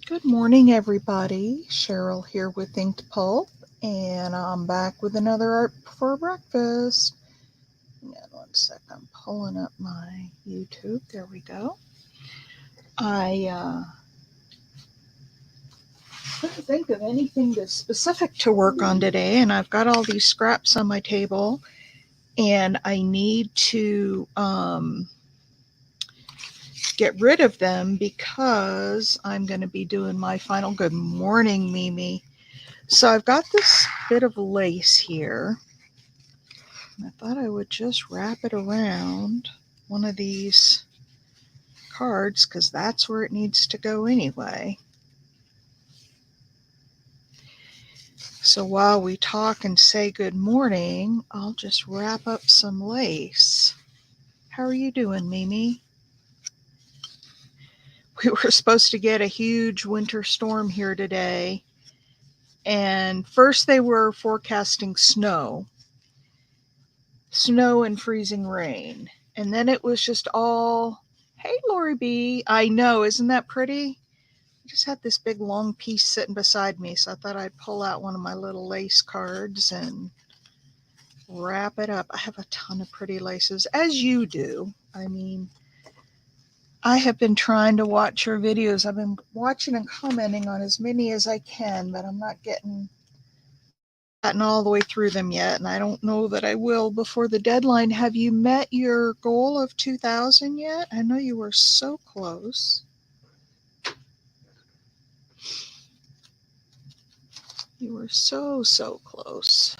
Good morning, everybody. Cheryl here with Inked Pulp, and I'm back with another art for breakfast. Hang on one sec. I'm pulling up my YouTube. There we go. I couldn't think of anything that's specific to work on today, and I've got all these scraps on my table, and I need to get rid of them because I'm going to be doing my final good morning, Mimi. So I've got this bit of lace here. I thought I would just wrap it around one of these cards because that's where it needs to go anyway. So while we talk and say good morning, I'll just wrap up some lace. How are you doing, Mimi? We were supposed to get a huge winter storm here today. And first they were forecasting snow and freezing rain. And then it was just all, hey, Lori B. I know, isn't that pretty? I just had this big long piece sitting beside me, so I thought I'd pull out one of my little lace cards and wrap it up. I have a ton of pretty laces, as you do. I mean, I have been trying to watch your videos. I've been watching and commenting on as many as I can, but I'm not gotten all the way through them yet, and I don't know that I will before the deadline. Have you met your goal of 2,000 yet? I know you were so close. You were so close.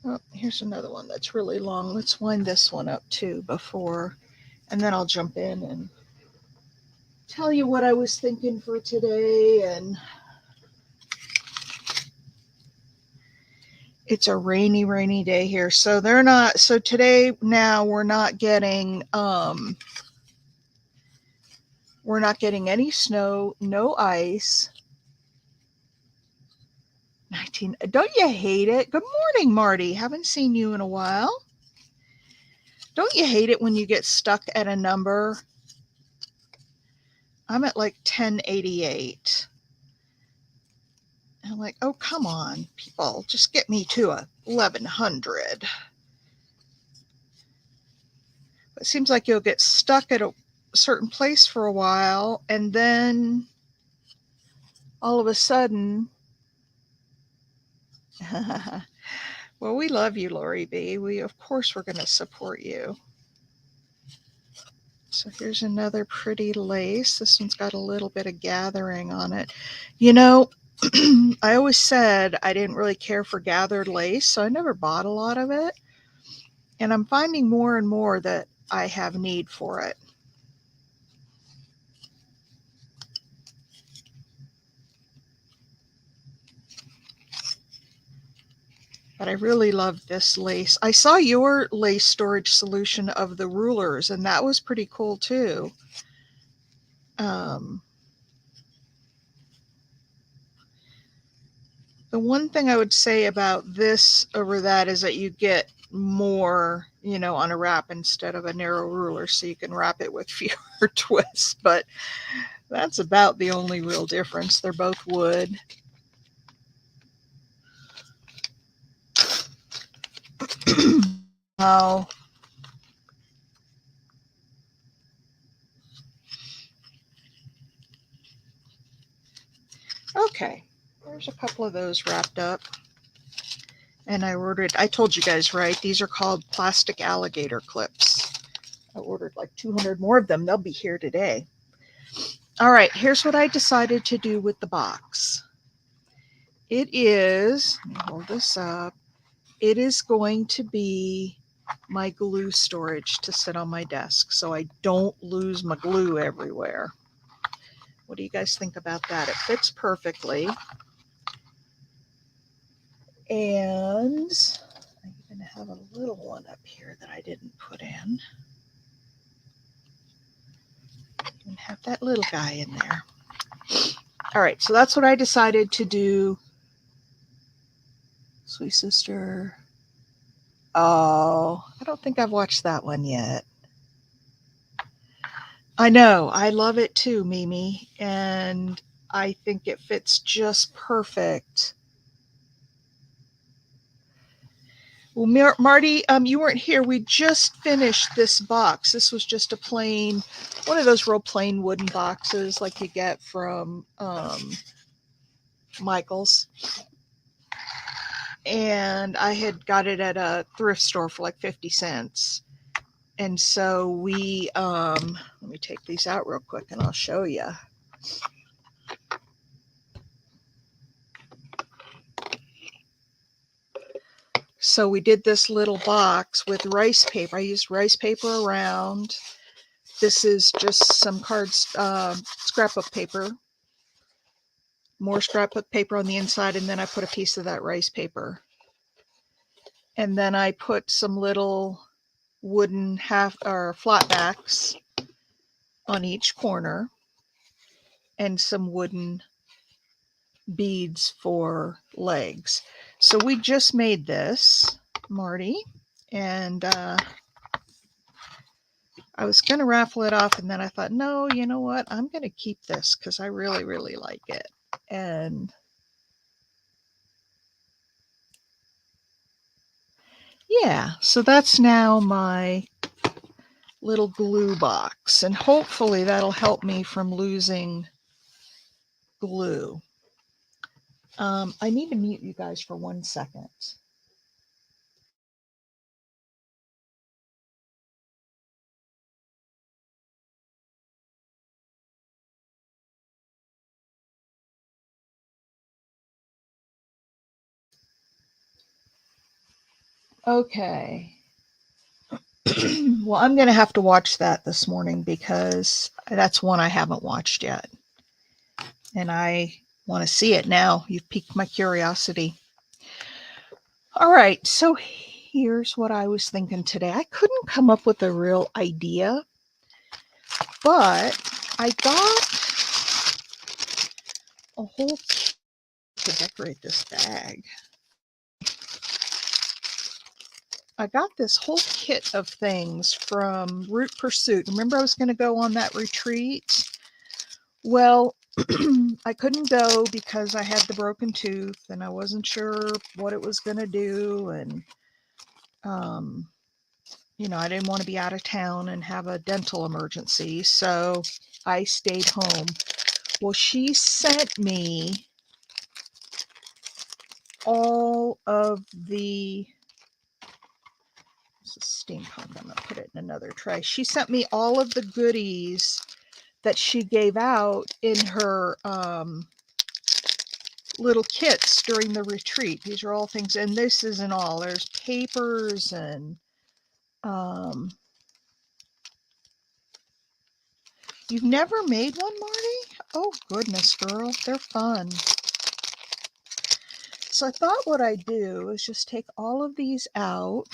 Oh, here's another one that's really long. Let's wind this one up too before, and then I'll jump in and tell you what I was thinking for today. And it's a rainy day here. So today now we're not getting any snow, no ice. 19. Don't you hate it? Good morning, Marty. Haven't seen you in a while. Don't you hate it when you get stuck at a number? I'm at like 1088. And I'm like, oh, come on, people. Just get me to 1100. It seems like you'll get stuck at a certain place for a while, and then all of a sudden, well, we love you, Lori B. Of course, we're going to support you. So here's another pretty lace. This one's got a little bit of gathering on it. You know, I always said I didn't really care for gathered lace, so I never bought a lot of it. And I'm finding more and more that I have need for it. But I really love this lace. I saw your lace storage solution of the rulers, and that was pretty cool too. The one thing I would say about this over that is that you get more, on a wrap instead of a narrow ruler, so you can wrap it with fewer twists. But that's about the only real difference. They're both wood. Oh. Okay, there's a couple of those wrapped up. And I told you guys, right? These are called plastic alligator clips. I ordered like 200 more of them. They'll be here today. All right, here's what I decided to do with the box. It is, let me hold this up. It is going to be my glue storage to sit on my desk so I don't lose my glue everywhere. What do you guys think about that? It fits perfectly. And I even have a little one up here that I didn't put in. And have that little guy in there. All right, so that's what I decided to do. Sweet Sister. Oh, I don't think I've watched that one yet. I know. I love it too, Mimi. And I think it fits just perfect. Well, Marty, you weren't here. We just finished this box. This was just a plain, one of those real plain wooden boxes like you get from Michael's. And I had got it at a thrift store for like 50 cents. And so let me take these out real quick and I'll show you. So we did this little box with rice paper. I used rice paper around. This is just some scrapbook paper, more scrapbook paper on the inside, and then I put a piece of that rice paper. And then I put some little wooden flat backs on each corner and some wooden beads for legs. So we just made this, Marty, and I was going to raffle it off, and then I thought, no, you know what? I'm going to keep this because I really, really like it. And yeah, so that's now my little glue box, and hopefully that'll help me from losing glue. I need to mute you guys for 1 second. Okay. Well, I'm going to have to watch that this morning because that's one I haven't watched yet. And I want to see it now. You've piqued my curiosity. All right. So here's what I was thinking today. I couldn't come up with a real idea, but I got a whole kit to decorate this bag. I got this whole kit of things from Root Pursuit. Remember I was going to go on that retreat? Well, I couldn't go because I had the broken tooth and I wasn't sure what it was going to do. And, I didn't want to be out of town and have a dental emergency. So I stayed home. Well, she sent me all of the, this is steampunk. I'm going to put it in another tray. She sent me all of the goodies that she gave out in her little kits during the retreat. These are all things, and this isn't all. There's papers and you've never made one, Marty? Oh goodness, girl, they're fun. So I thought what I'd do is just take all of these out.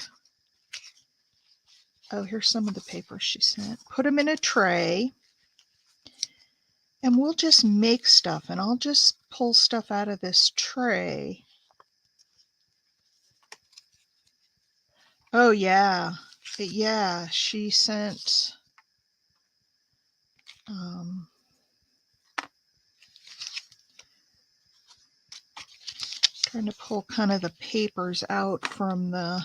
Oh, here's some of the papers she sent. Put them in a tray. And we'll just make stuff, and I'll just pull stuff out of this tray. Oh, yeah. Yeah, she sent trying to pull kind of the papers out from the,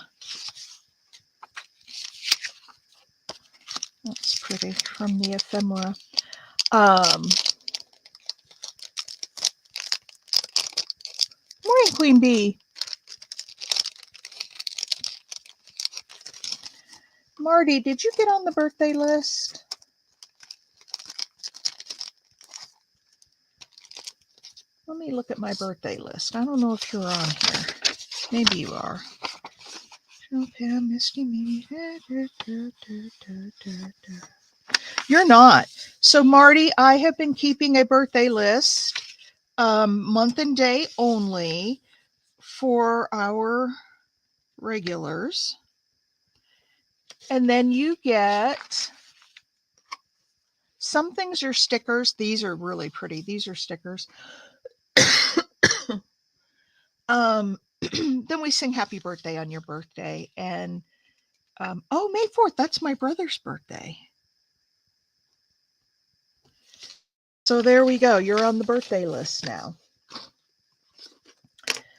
that's pretty, from the ephemera. Morning, Queen Bee. Marty, did you get on the birthday list? Let me look at my birthday list. I don't know if you're on here. Maybe you are. You're not. So, Marty, I have been keeping a birthday list, month and day only, for our regulars. And then you get, some things are stickers. These are really pretty. These are stickers. Then we sing happy birthday on your birthday. And May 4th, that's my brother's birthday. So there we go. You're on the birthday list now.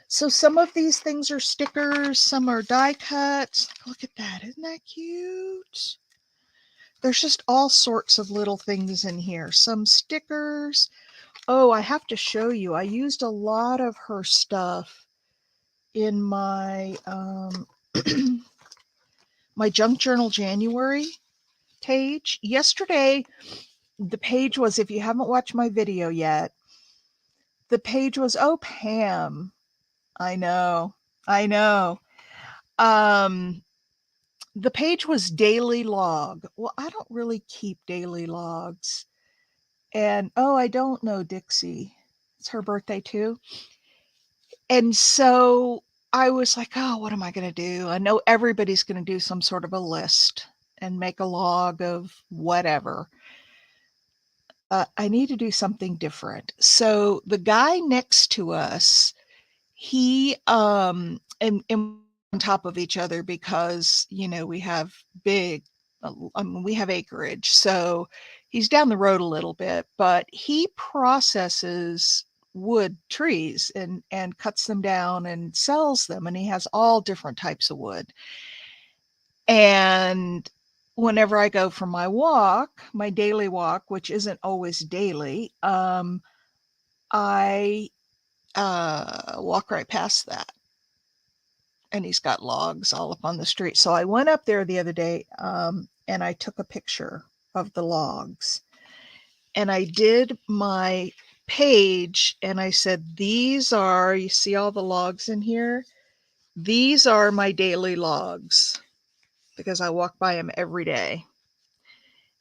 So some of these things are stickers, some are die cuts. Look at that. Isn't that cute? There's just all sorts of little things in here. Some stickers. Oh, I have to show you. I used a lot of her stuff in my my Junk Journal January page. Yesterday, the page was, if you haven't watched my video yet, the page was, oh, Pam. I know. The page was daily log. Well, I don't really keep daily logs. And oh, I don't know Dixie. It's her birthday too. And so I was like, oh, what am I going to do? I know everybody's going to do some sort of a list and make a log of whatever. I need to do something different. So the guy next to us, he and on top of each other because, you know, we have we have acreage. So he's down the road a little bit, but he processes wood trees and cuts them down and sells them. And he has all different types of wood. And whenever I go for my walk, my daily walk, which isn't always daily, I walk right past that. And he's got logs all up on the street. So I went up there the other day and I took a picture of the logs. And I did my page and I said, these are, you see all the logs in here? These are my daily logs because I walk by them every day.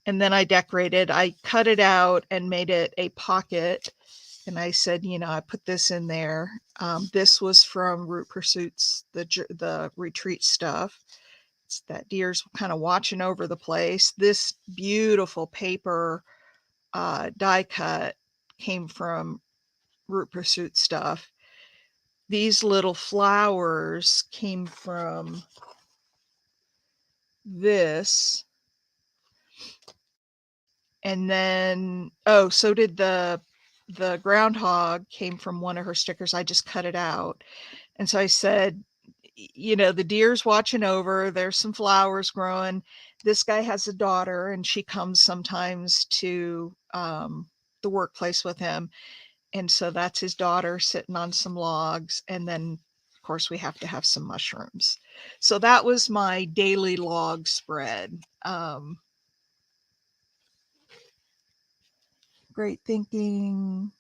And then I decorated, I cut it out and made it a pocket. And I said, you know, I put this in there. This was from Root Pursuits, the retreat stuff. It's that deer's kind of watching over the place. This beautiful paper die cut came from Root Pursuit stuff. These little flowers came from this. And then, oh, so did the groundhog came from one of her stickers. I just cut it out. And so I said, you know, the deer's watching over, there's some flowers growing. This guy has a daughter and she comes sometimes to the workplace with him. And so that's his daughter sitting on some logs. And then, of course, we have to have some mushrooms. So that was my daily log spread. Great thinking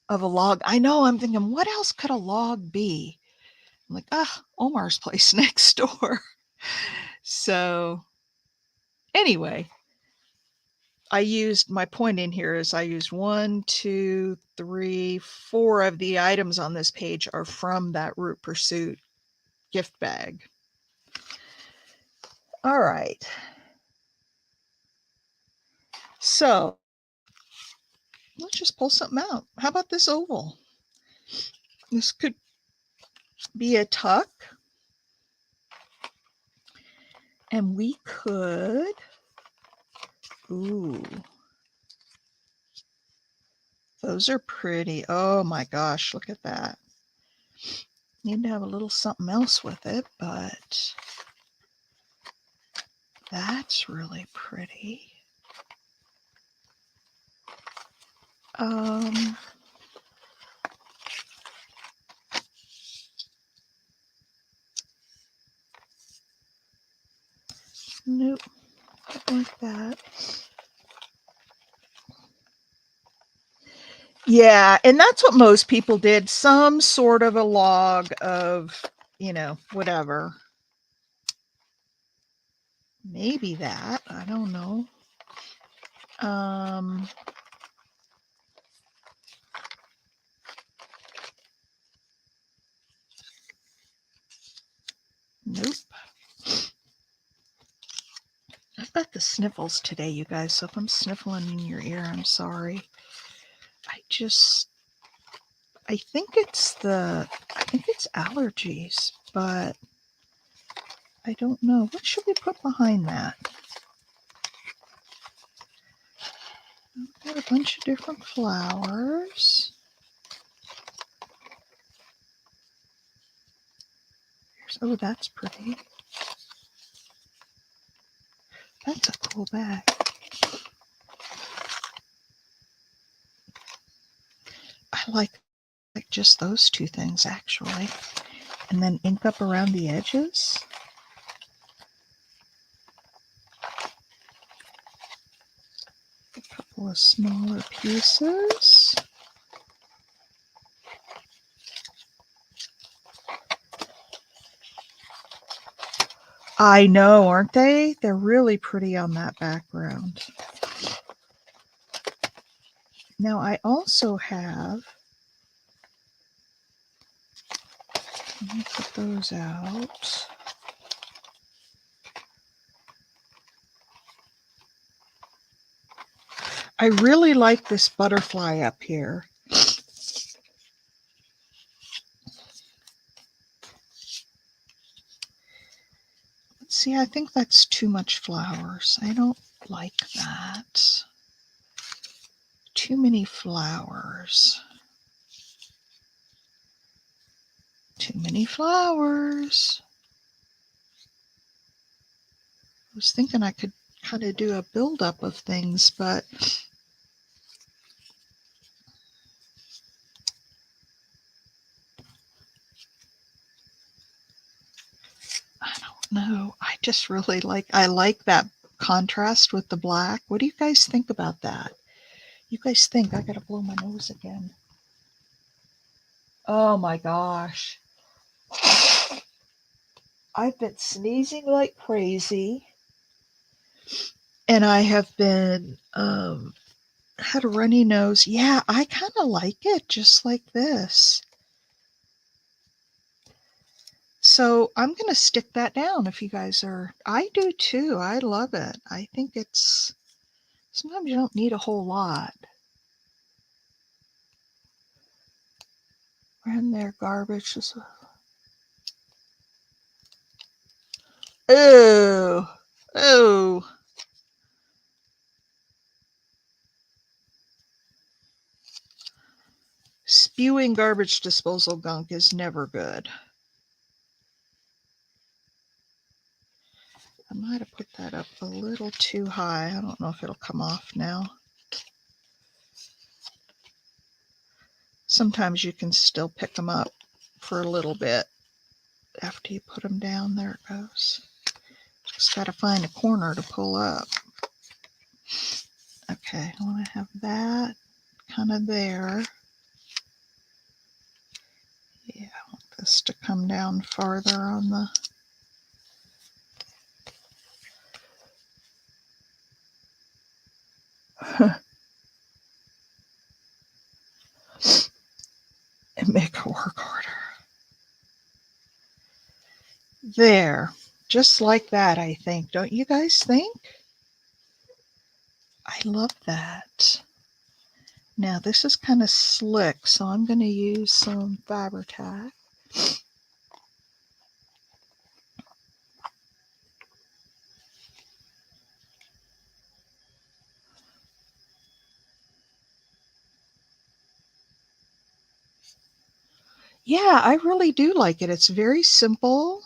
of a log. I know, I'm thinking, what else could a log be? I'm like, Omar's place next door. So anyway, my point in here is I used 1, 2, 3, 4 of the items on this page are from that Root Pursuit gift bag. All right. So let's just pull something out. How about this oval? This could be a tuck. And we could, ooh, those are pretty. Oh my gosh, look at that. Need to have a little something else with it, but that's really pretty. Nope, not like that. Yeah, and that's what most people did. Some sort of a log of, you know, whatever. Maybe that, I don't know. Nope. I've got the sniffles today, you guys, so if I'm sniffling in your ear, I'm sorry. I think it's allergies, but I don't know. What should we put behind that? I've got a bunch of different flowers. Oh, that's pretty. That's a cool bag. I like just those two things, actually. And then ink up around the edges. A couple of smaller pieces. I know, aren't they? They're really pretty on that background. Now I also have, let me put those out. I really like this butterfly up here. See, I think that's too much flowers. I don't like that. Too many flowers. Too many flowers. I was thinking I could kind of do a buildup of things, but I don't know. I just really I like that contrast with the black. What do you guys think about that? You guys think? I gotta blow my nose again. Oh my gosh. I've been sneezing like crazy. And I have been had a runny nose. Yeah, I kind of like it just like this. So I'm going to stick that down if you guys are. I do too. I love it. I think it's, sometimes you don't need a whole lot. We're in there, garbage. Oh, oh. Spewing garbage disposal gunk is never good. I might have put that up a little too high. I don't know if it'll come off now. Sometimes you can still pick them up for a little bit after you put them down. There it goes. Just got to find a corner to pull up. Okay, I want to have that kind of there. Yeah, I want this to come down farther on the and make it work harder. There, just like that, I think. Don't you guys think? I love that. Now this is kind of slick, so I'm going to use some Fabri-Tac. Yeah, I really do like it. It's very simple.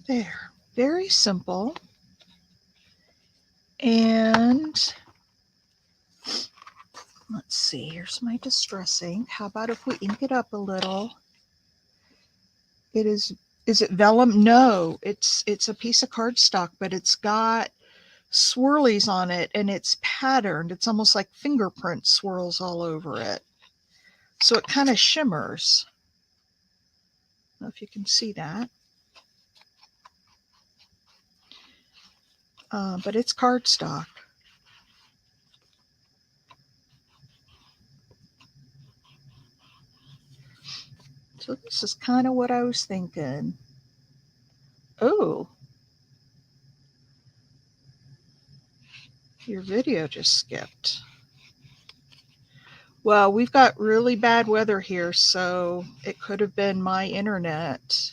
There, very simple. And let's see, here's my distress ink. How about if we ink it up a little? It is it vellum? No, it's a piece of cardstock, but it's got swirlies on it and it's patterned. It's almost like fingerprint swirls all over it. So it kind of shimmers. I don't know if you can see that. But it's cardstock. So this is kind of what I was thinking. Oh, your video just skipped. Well, we've got really bad weather here, so it could have been my internet.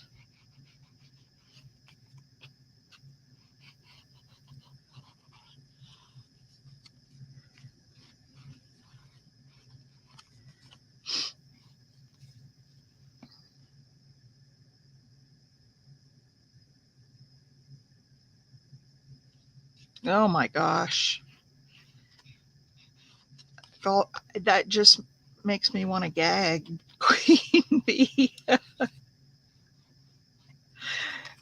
Oh my gosh. Well, that just makes me want to gag. Queen bee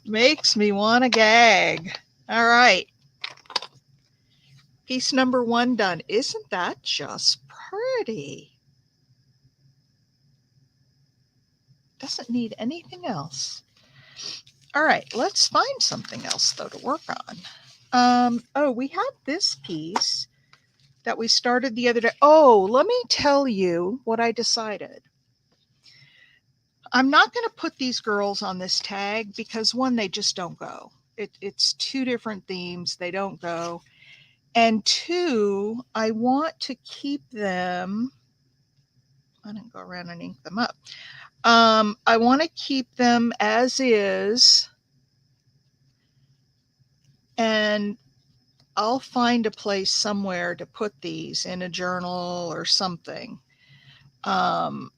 makes me want to gag. All right. Piece number 1 done. Isn't that just pretty? Doesn't need anything else. All right, let's find something else though to work on. Oh, we have this piece that we started the other day. Oh, let me tell you what I decided. I'm not going to put these girls on this tag because one, they just don't go. It's 2 different themes. They don't go. And 2, I want to keep them. I didn't go around and ink them up. I want to keep them as is. And I'll find a place somewhere to put these in a journal or something. I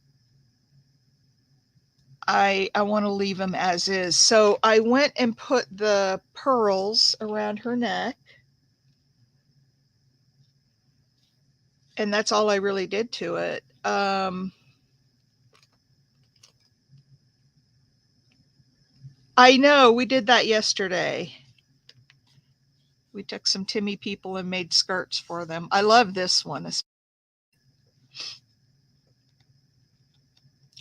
want to leave them as is. So I went and put the pearls around her neck. And that's all I really did to it. I know, we did that yesterday. We took some Timmy people and made skirts for them. I love this one.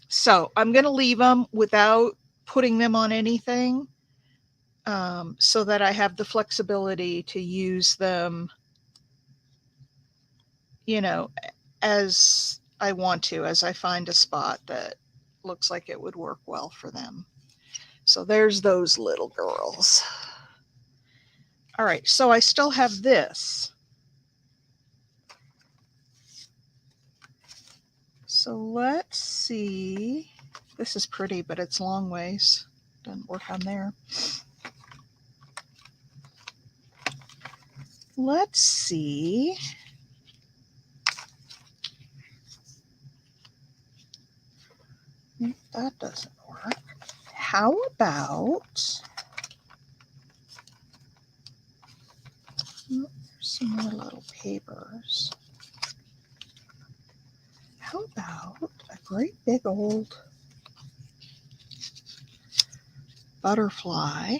So I'm going to leave them without putting them on anything, so that I have the flexibility to use them, you know, as I want to, as I find a spot that looks like it would work well for them. So there's those little girls. All right, so I still have this. So let's see. This is pretty, but it's long ways. Doesn't work on there. Let's see. That doesn't work. How about, there's some more little papers. How about a great big old butterfly?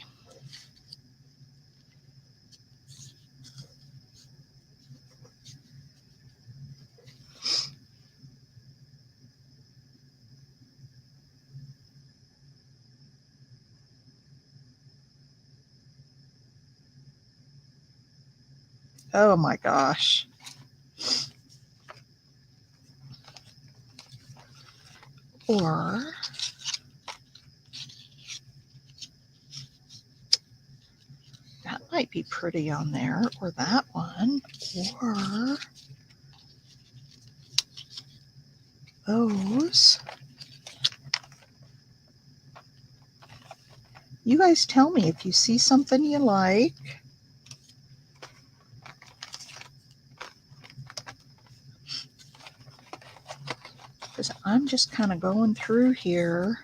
Oh my gosh. Or that might be pretty on there, or that one, or those. You guys tell me if you see something you like. Because I'm just kind of going through here.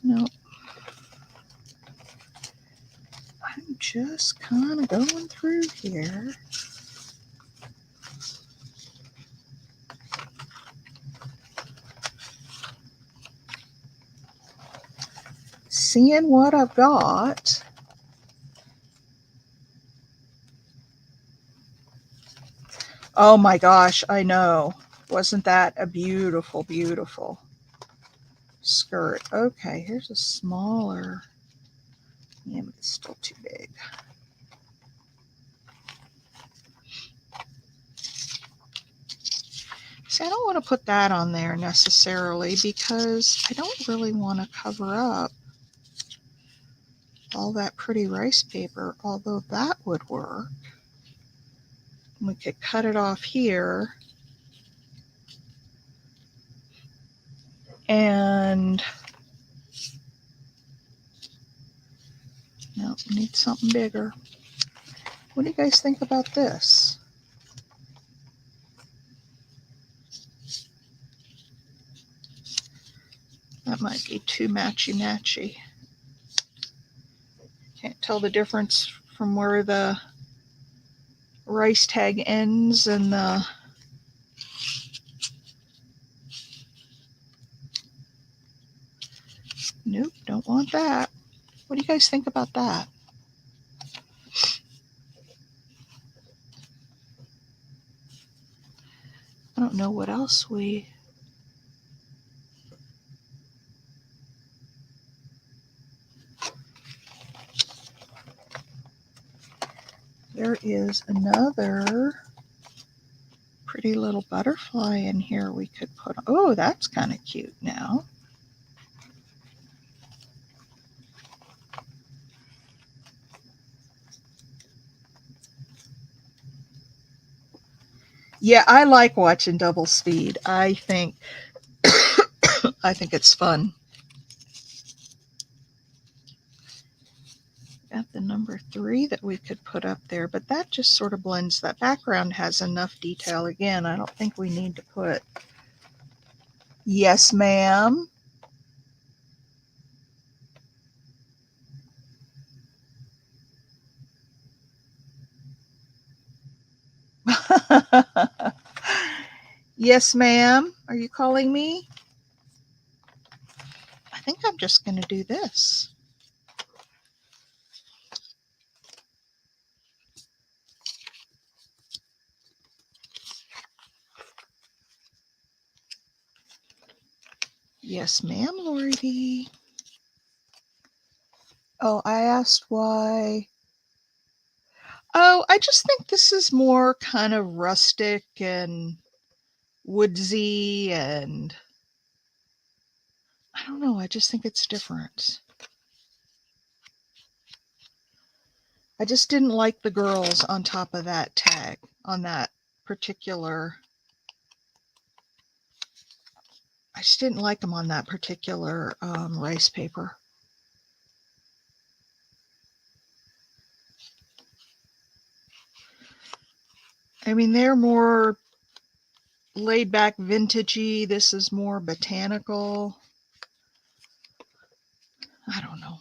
No, I'm just kind of going through here. Seeing what I've got. Oh my gosh, I know. Wasn't that a beautiful, beautiful skirt? Okay, here's a smaller. Yeah, but it's still too big. See, I don't want to put that on there necessarily because I don't really want to cover up all that pretty rice paper, although that would work. We could cut it off here. And no, need something bigger. What do you guys think about this? That might be too matchy-matchy. Can't tell the difference from where the rice tag ends and the... Nope, don't want that. What do you guys think about that? I don't know what else we... There is another pretty little butterfly in here we could put on. Oh, that's kind of cute now. Yeah, I like watching double speed. I think it's fun. Got the number 3 that we could put up there, but that just sort of blends. That background has enough detail. Again, I don't think we need to put... Yes, ma'am. Yes, ma'am. Are you calling me? I think I'm just going to do this. Yes, ma'am, Lori B. Oh, I asked why. Oh, I just think this is more kind of rustic and woodsy, and I don't know, I just think it's different. I just didn't like the girls on top of that tag, on that particular... I just didn't like them on that particular rice paper. I mean, they're more laid back, vintagey. This is more botanical. I don't know.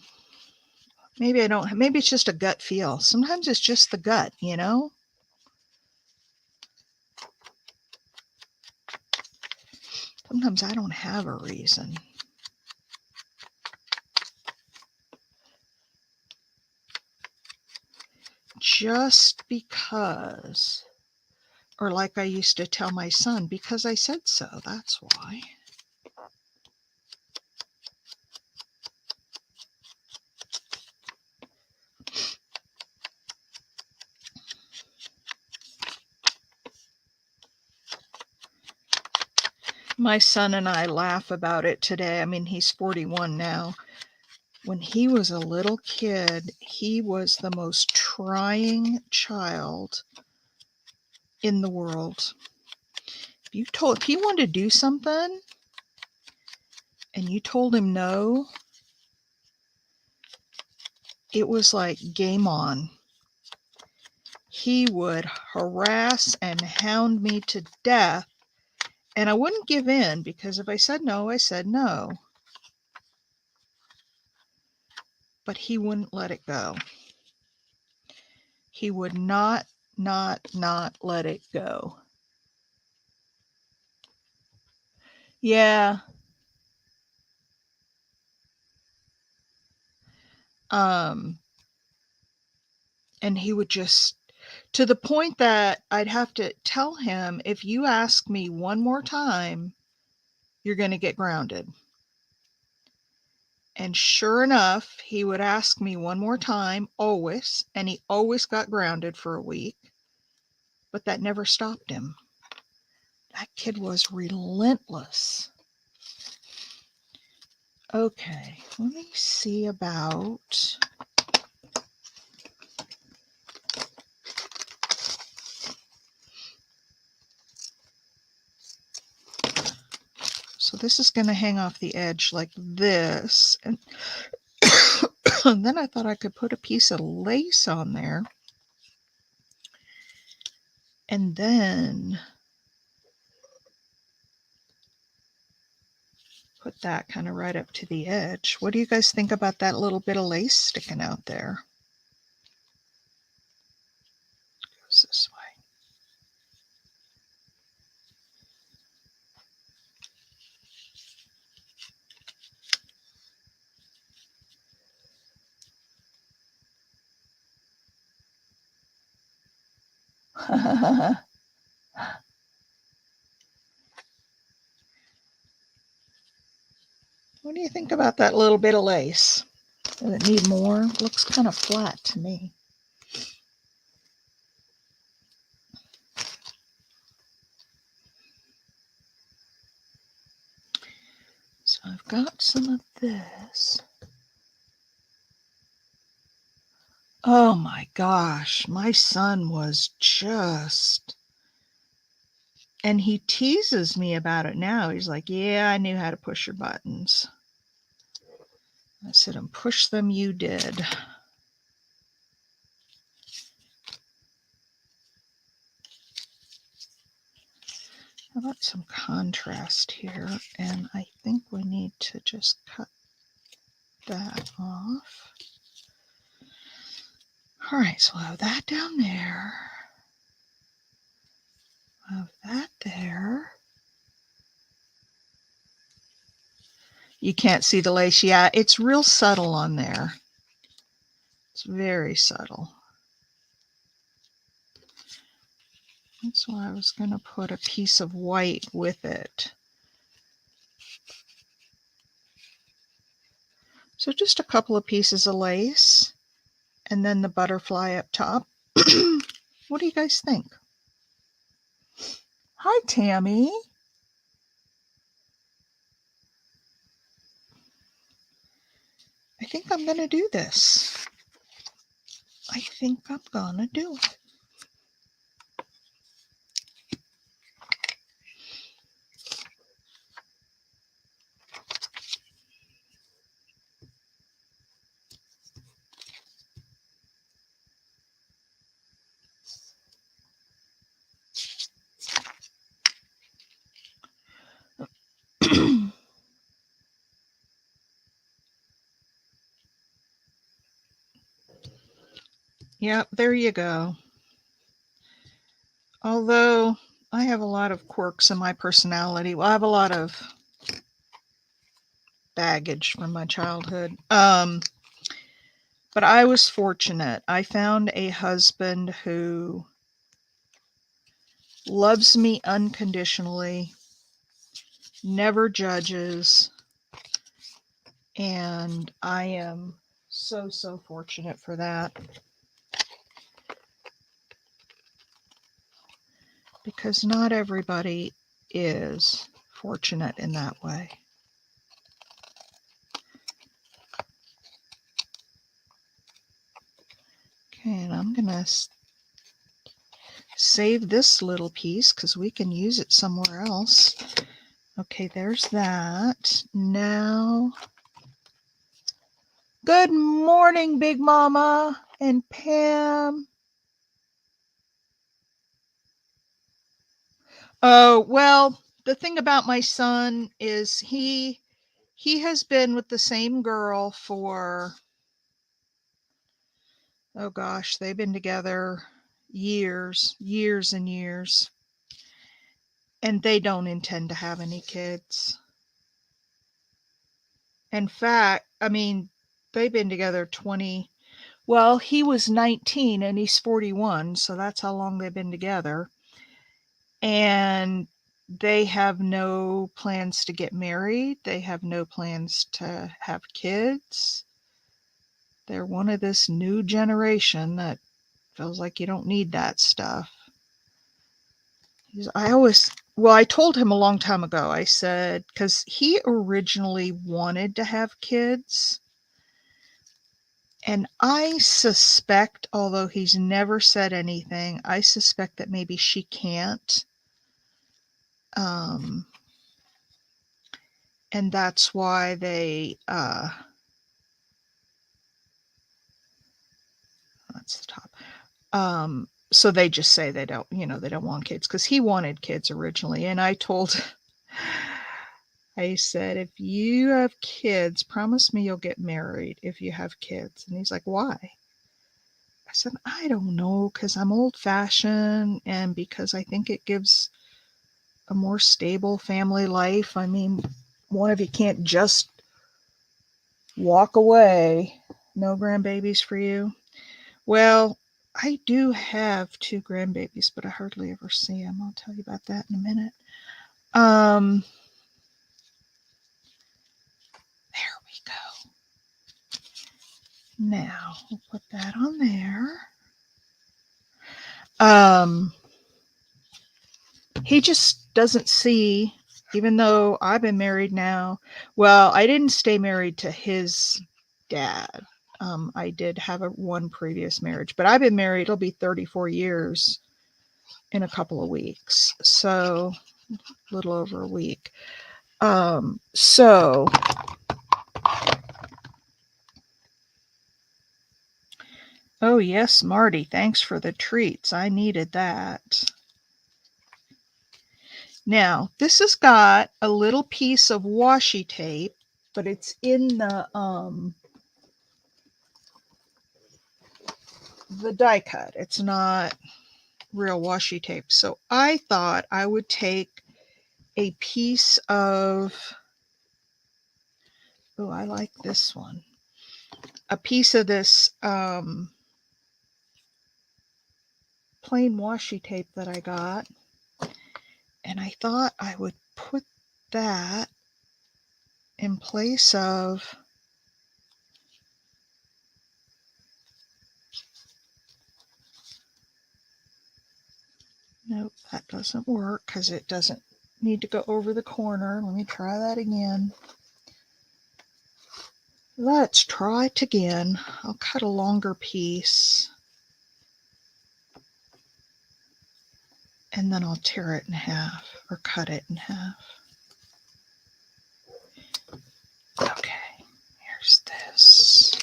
Maybe I don't, maybe it's just a gut feel. Sometimes it's just the gut, you know? Sometimes I don't have a reason. Just because. Or like I used to tell my son, because I said so, that's why. My son and I laugh about it today. I mean, he's 41 now. When he was a little kid, he was the most trying child in the world. If he wanted to do something and you told him no, it was like game on. He would harass and hound me to death, and I wouldn't give in, because if I said no, I said no. But he wouldn't let it go. He would not let it go. Yeah. And he would just, to the point that I'd have to tell him, if you ask me one more time, you're going to get grounded. And sure enough, he would ask me one more time, always, and he always got grounded for a week. But that never stopped him. That kid was relentless. Okay, let me see about... So this is going to hang off the edge like this. And, and then I thought I could put a piece of lace on there. And then put that kind of right up to the edge. What do you guys think about that little bit of lace sticking out there? Goes this way. What do you think about that little bit of lace? Does it need more? It looks kind of flat to me. So I've got some of this. Oh my gosh, my son was just, and he teases me about it now. He's like, yeah, I knew how to push your buttons. I said, and push them you did. How about some contrast here? And I think we need to just cut that off. All right, so I'll have that down there. I'll have that there. You can't see the lace. Yeah, it's real subtle on there. It's very subtle. That's why I was going to put a piece of white with it. So just a couple of pieces of lace and then the butterfly up top. What do you guys think? Hi, Tammy. I think I'm going to do this. I think I'm going to do it. Yep, there you go. Although I have a lot of quirks in my personality. Well, I have a lot of baggage from my childhood. But I was fortunate. I found a husband who loves me unconditionally, never judges, and I am so, so fortunate for that. Because not everybody is fortunate in that way. Okay, and I'm going to save this little piece because we can use it somewhere else. Okay, there's that. Now, good morning, Big Mama and Pam. Oh, well, the thing about my son is he has been with the same girl for, oh gosh, they've been together years and years. And they don't intend to have any kids. In fact, I mean, they've been together 20. Well, he was 19 and he's 41, so that's how long they've been together. And they have no plans to get married. They have no plans to have kids. They're one of this new generation that feels like you don't need that stuff. I told him a long time ago, I said, because he originally wanted to have kids. And I suspect, although he's never said anything, I suspect that maybe she can't. And that's why they, that's the top. So they just say they don't, they don't want kids, because he wanted kids originally. And I said, if you have kids, promise me you'll get married if you have kids. And he's like, why? I said, I don't know, because I'm old fashioned and because I think it gives a more stable family life. I mean, one of you can't just walk away. No grandbabies for you. Well, I do have 2 grandbabies, but I hardly ever see them. I'll tell you about that in a minute. There we go. Now we'll put that on there. He just doesn't see, even though I've been married now. Well, I didn't stay married to his dad. I did have one previous marriage, but I've been married. It'll be 34 years in a couple of weeks. So a little over a week. So oh yes, Marty, thanks for the treats. I needed that. Now, this has got a little piece of washi tape, but it's in the die cut. It's not real washi tape. So I thought I would take a piece of, oh, I like this one. A piece of this plain washi tape that I got. And I thought I would put that in place of, nope, that doesn't work because it doesn't need to go over the corner. Let me try that again. Let's try it again. I'll cut a longer piece and then I'll tear it in half or cut it in half. Okay, here's this.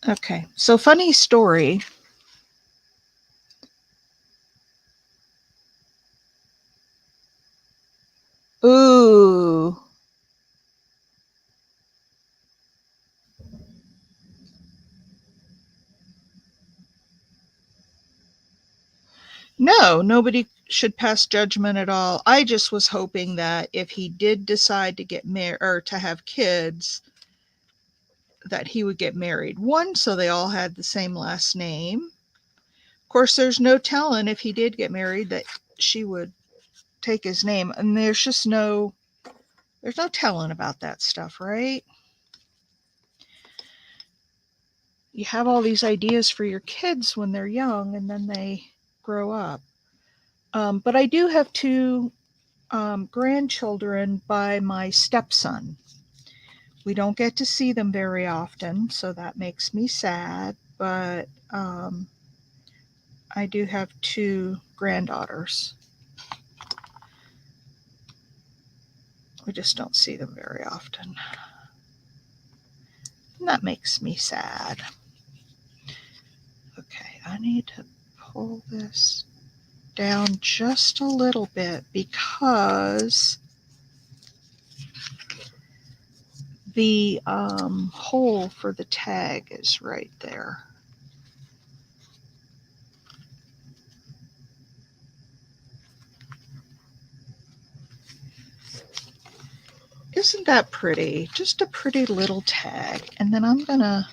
Okay, so funny story. Ooh. No, nobody should pass judgment at all. I just was hoping that if he did decide to get married or to have kids, that he would get married. One, so they all had the same last name. Of course, there's no telling if he did get married that she would take his name. And there's no telling about that stuff, right? You have all these ideas for your kids when they're young and then they grow up. But I do have 2 grandchildren by my stepson. We don't get to see them very often, so that makes me sad. But I do have 2 granddaughters. We just don't see them very often. And that makes me sad. Okay, I need to pull this down just a little bit because the hole for the tag is right there. Isn't that pretty? Just a pretty little tag. And then I'm gonna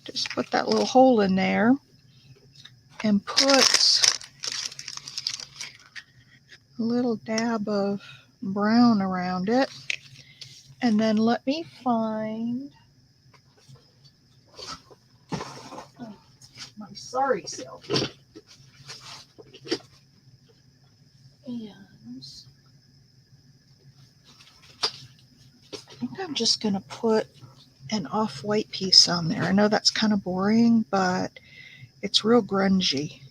just put that little hole in there and put a little dab of brown around it. And then let me find my sorry silk. And I think I'm just going to put an off-white piece on there. I know that's kind of boring, but it's real grungy.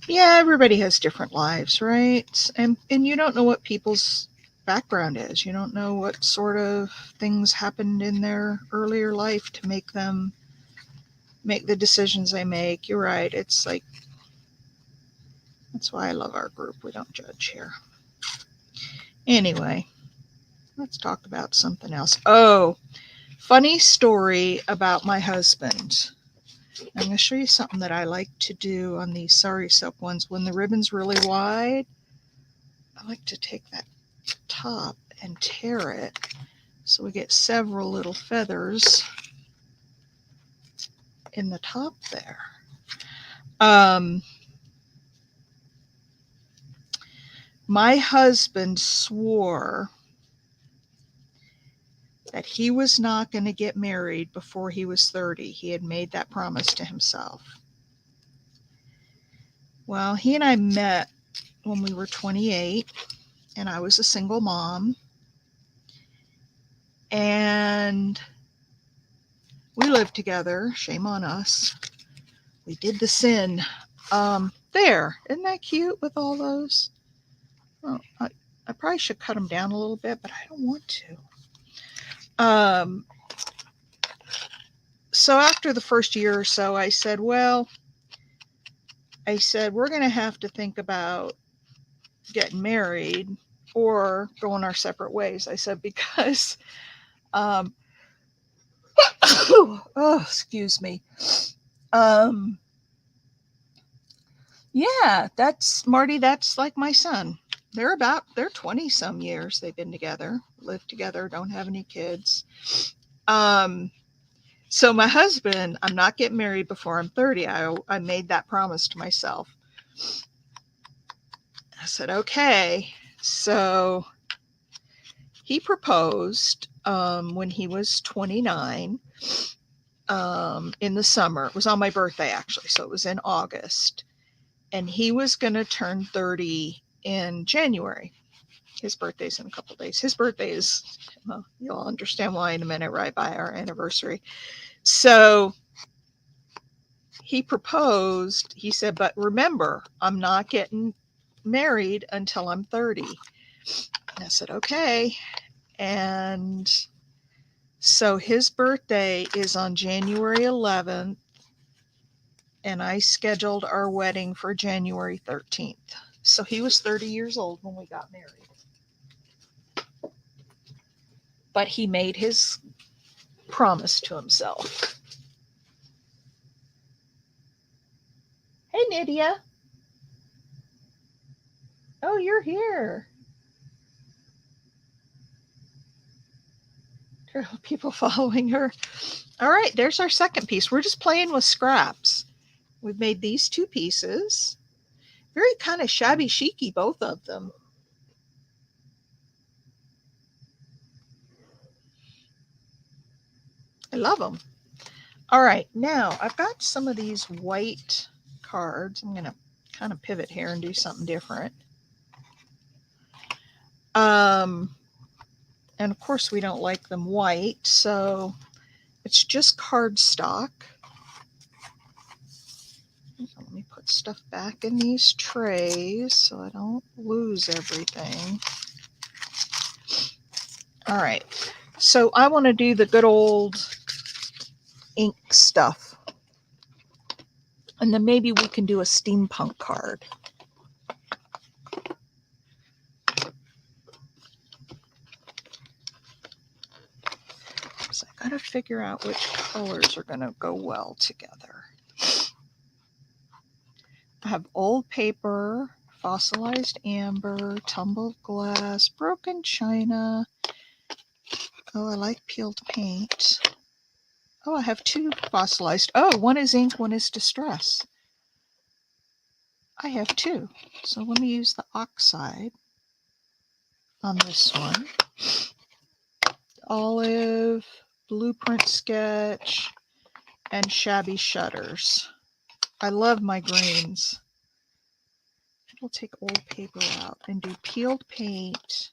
Yeah, everybody has different lives, right? And you don't know what people's background is. You don't know what sort of things happened in their earlier life to make them make the decisions they make. You're right. It's like, that's why I love our group. We don't judge here. Anyway, let's talk about something else. Oh, funny story about my husband. I'm going to show you something that I like to do on these sari silk ones. When the ribbon's really wide, I like to take that top and tear it so we get several little feathers in the top there. My husband swore that he was not going to get married before he was 30. He had made that promise to himself. Well, he and I met when we were 28, and I was a single mom. And we lived together. Shame on us. We did the sin. There. Isn't that cute with all those? Oh, I probably should cut them down a little bit, but I don't want to. So after the first year or so, I said, we're going to have to think about getting married or going our separate ways. I said, because, oh, excuse me. Yeah, that's Marty. That's like my son. They're 20 some years. They've been together, live together, don't have any kids. So my husband, I'm not getting married before I'm 30. I made that promise to myself. I said, okay. So he proposed when he was 29 in the summer. It was on my birthday, actually. So it was in August. And he was going to turn 30 in January. His birthday's in a couple of days. His birthday is, well, you'll understand why in a minute, right by our anniversary. So he proposed, he said, but remember, I'm not getting married until I'm 30. And I said, okay. And so his birthday is on January 11th, and I scheduled our wedding for January 13th. So he was 30 years old when we got married. But he made his promise to himself. Hey, Nydia. Oh, you're here. People following her. All right, there's our second piece. We're just playing with scraps. We've made these two pieces. Very kind of shabby chicy, both of them. I love them. All right, now I've got some of these white cards. I'm going to kind of pivot here and do something different. And of course we don't like them white, so it's just cardstock. Let me put stuff back in these trays so I don't lose everything. All right, so I want to do the good old ink stuff. And then maybe we can do a steampunk card. So I got to figure out which colors are going to go well together. I have old paper, fossilized amber, tumbled glass, broken china. Oh, I like peeled paint. Oh, I have 2 fossilized. Oh, one is ink, one is distress. I have 2. So let me use the oxide on this one. Olive, blueprint sketch, and shabby shutters. I love my greens. We'll take old paper out and do peeled paint,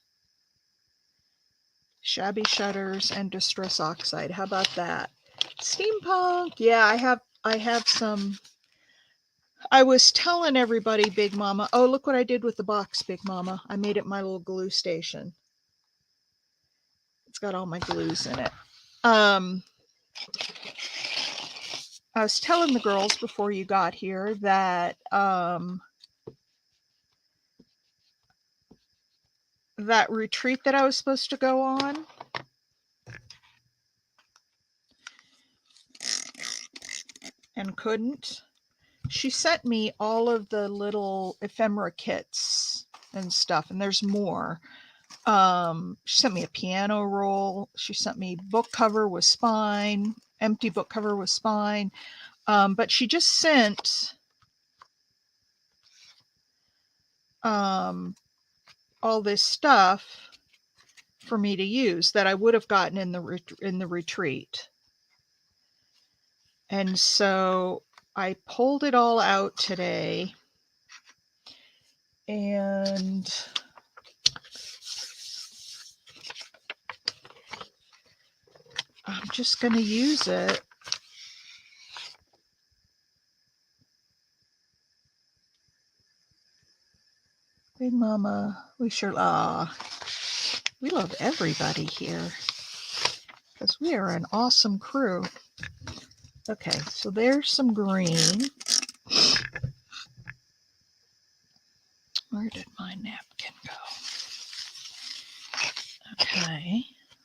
shabby shutters, and distress oxide. How about that? Steampunk. Yeah, I have some. I was telling everybody, Big Mama. Oh, look what I did with the box, Big Mama. I made it my little glue station. It's got all my glues in it. I was telling the girls before you got here that that retreat that I was supposed to go on, and couldn't. She sent me all of the little ephemera kits and stuff, and there's more. She sent me a piano roll. She sent me book cover with spine, empty book cover with spine. But she just sent all this stuff for me to use that I would have gotten in the retreat. And so I pulled it all out today, and I'm just going to use it. Big Mama, we love everybody here because we are an awesome crew. Okay, so there's some green. Where did my napkin go? Okay,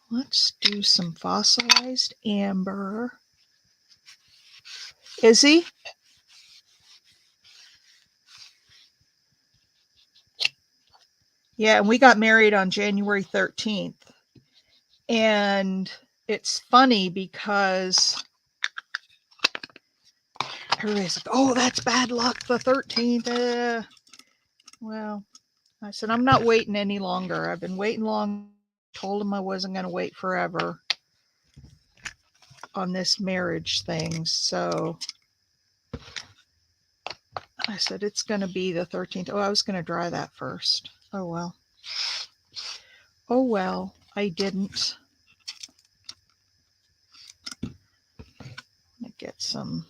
let's do some fossilized amber. Izzy? Yeah, and we got married on January 13th. And it's funny because everybody's like, oh, that's bad luck, the 13th. Well, I said, I'm not waiting any longer. I've been waiting long. Told him I wasn't going to wait forever on this marriage thing. So I said, it's going to be the 13th. Oh, I was going to dry that first. Oh, well. Oh, well, I didn't. I'm going to get some.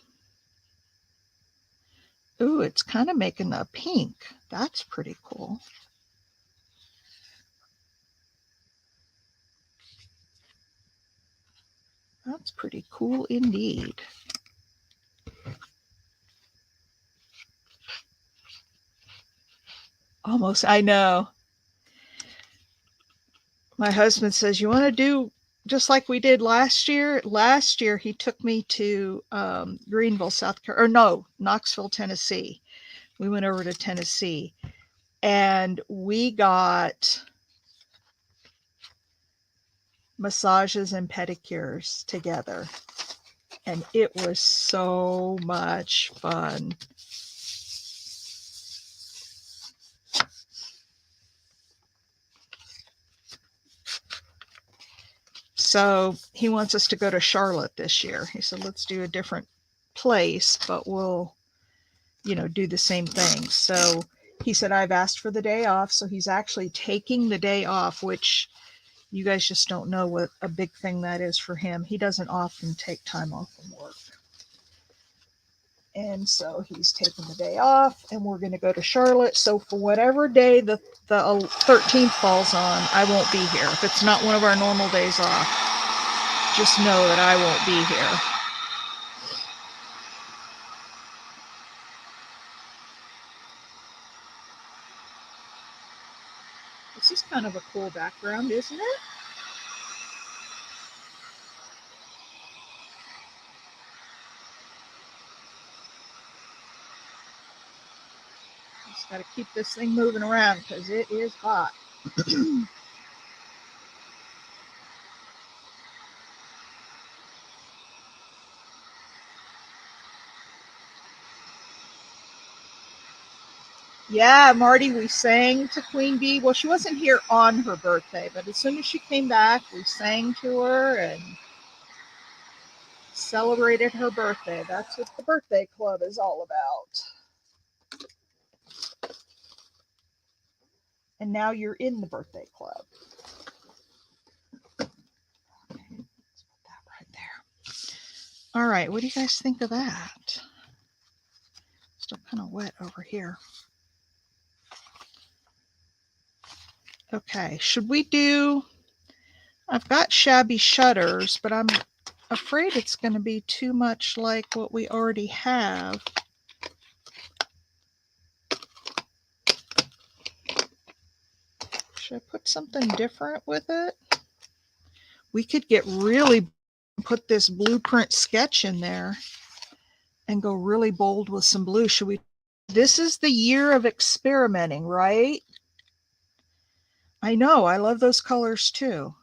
Ooh, it's kind of making a pink. That's pretty cool. That's pretty cool indeed. Almost, I know. My husband says, you want to do just like we did last year? Last year, he took me to Greenville, South Carolina, or no, Knoxville, Tennessee. We went over to Tennessee, and we got massages and pedicures together. And it was so much fun. So he wants us to go to Charlotte this year. He said, let's do a different place, but we'll, do the same thing. So he said, I've asked for the day off. So he's actually taking the day off, which you guys just don't know what a big thing that is for him. He doesn't often take time off from work. And so he's taking the day off, and we're going to go to Charlotte. So for whatever day the 13th falls on, I won't be here. If it's not one of our normal days off, just know that I won't be here. This is kind of a cool background, isn't it? Just got to keep this thing moving around because it is hot. Yeah, Marty, we sang to Queen Bee. Well, she wasn't here on her birthday, but as soon as she came back, we sang to her and celebrated her birthday. That's what the birthday club is all about. And now you're in the birthday club. Okay, let's put that right there. All right, what do you guys think of that? Still kind of wet over here. Okay, should we do, I've got shabby shutters, but I'm afraid it's going to be too much like what we already have. Should I put something different with it? We could get really, put this blueprint sketch in there and go really bold with some blue. Should we? This is the year of experimenting, right? I know, I love those colors too.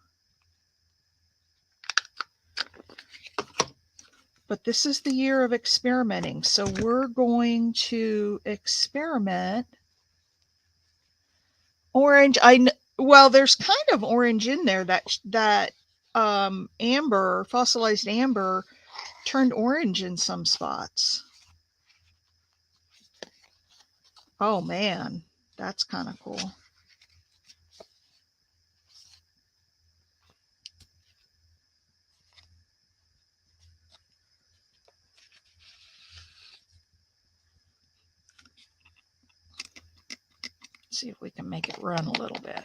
But this is the year of experimenting. So we're going to experiment. Orange, well, there's kind of orange in there. That amber, fossilized amber, turned orange in some spots. Oh man, that's kind of cool. See if we can make it run a little bit.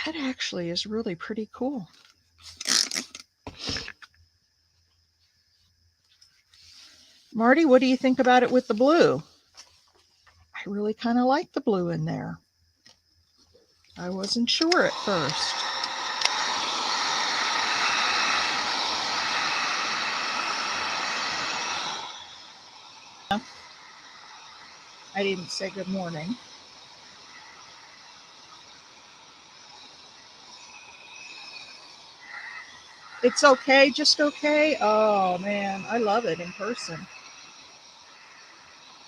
That actually is really pretty cool. Marty, what do you think about it with the blue? I really kind of like the blue in there. I wasn't sure at first. I didn't say good morning. It's okay, just okay. Oh man, I love it in person.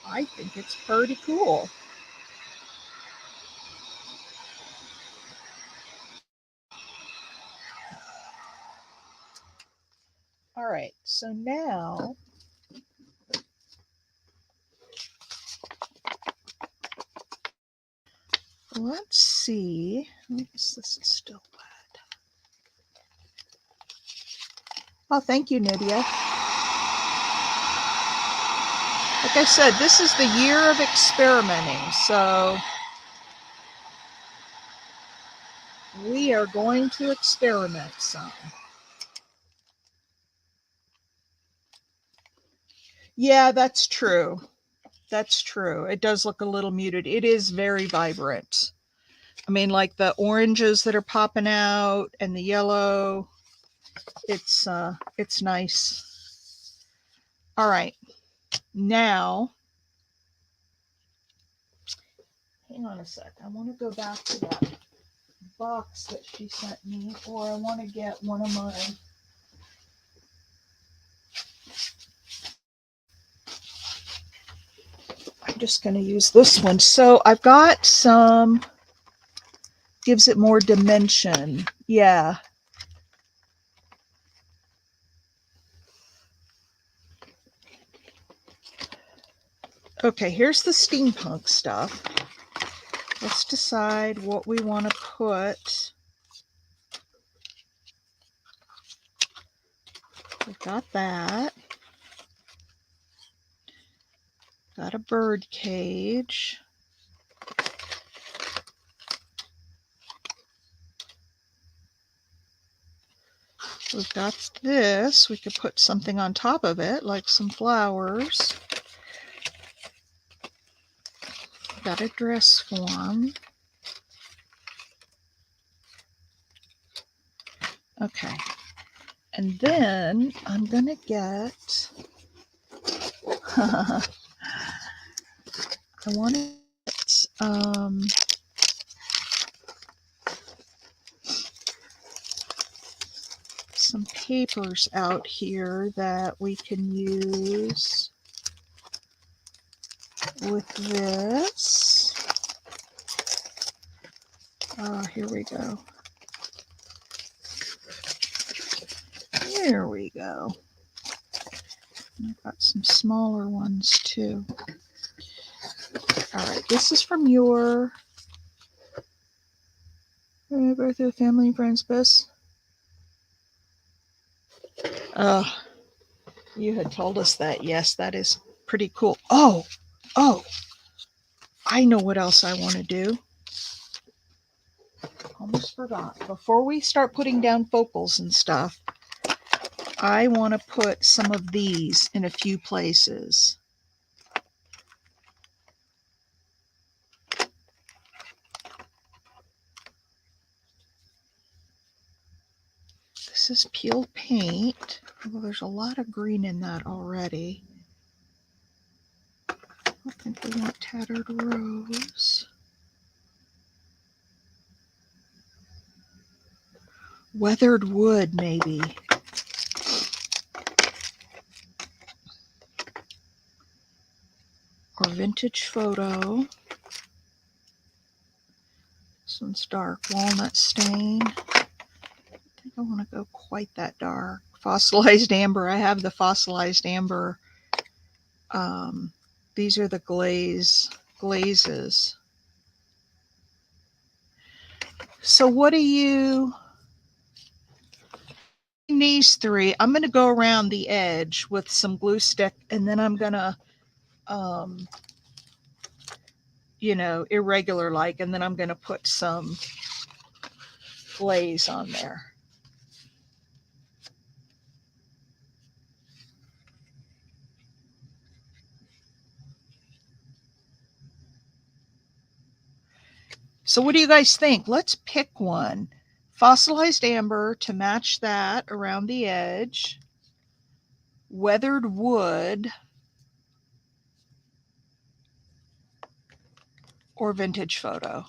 I think it's pretty cool. All right, so now let's see. I guess this is still wet. Oh, thank you, Nydia. Like I said, this is the year of experimenting, so we are going to experiment some. Yeah, that's true. That's true. It does look a little muted. It is very vibrant. I mean, like the oranges that are popping out and the yellow. It's nice. All right. Now, hang on a sec. I want to go back to that box that she sent me, or I want to get one of my I'm just going to use this one. So I've got some, gives it more dimension. Yeah. Okay, here's the steampunk stuff. Let's decide what we want to put. We've got that. Got a bird cage. We've got this. We could put something on top of it, like some flowers. got a dress form. Okay. And then I'm going to get, I want to get, some papers out here that we can use with this. Here we go. There we go. I've got some smaller ones too. All right, this is from your birthday, family, and friends best. You had told us that. Yes, that is pretty cool. Oh, I know what else I want to do. Almost forgot. Before we start putting down focals and stuff, I want to put some of these in a few places. This is peeled paint. Well, there's a lot of green in that already. I think we want tattered rose. Weathered wood, maybe. Or vintage photo. This one's dark. Walnut stain. I think I want to go quite that dark. Fossilized amber. I have the fossilized amber. These are the glazes. So what do you... These three, I'm going to go around the edge with some glue stick, and then I'm going to, irregular like, and then I'm going to put some glaze on there. So what do you guys think? Let's pick one. Fossilized amber to match that around the edge. Weathered wood. Or vintage photo.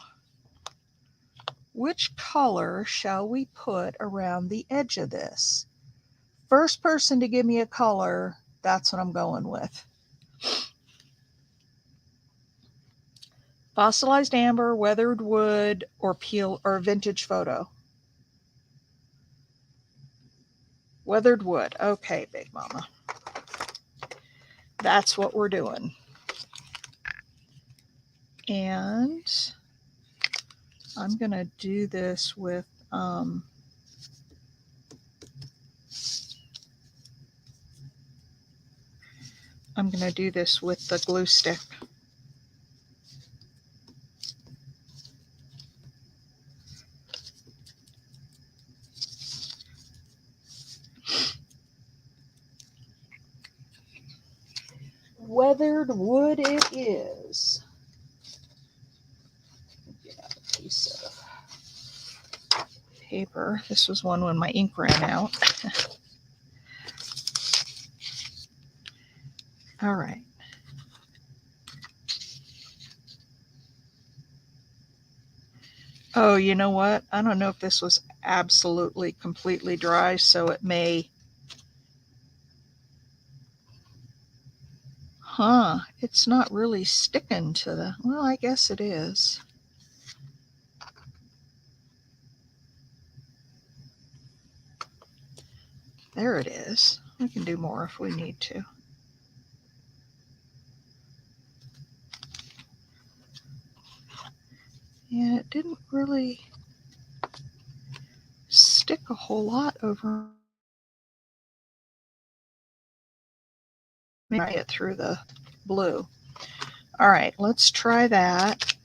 Which color shall we put around the edge of this? First person to give me a color, that's what I'm going with. Fossilized amber, weathered wood, or vintage photo. Weathered wood. Okay, Big Mama. That's what we're doing. And I'm going to do this with I'm going to do this with the glue stick. Weathered wood it is. Get out a piece of paper. This was one when my ink ran out. All right. Oh, you know what? I don't know if this was absolutely completely dry, so it may... It's not really sticking to the... Well, I guess it is. There it is. We can do more if we need to. Yeah, it didn't really stick a whole lot over it through the blue. All right, let's try that.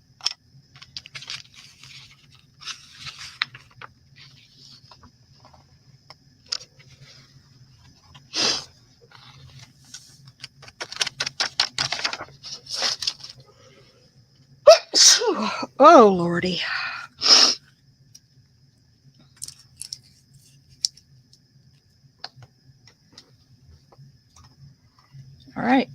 Oh, Lordy. All right.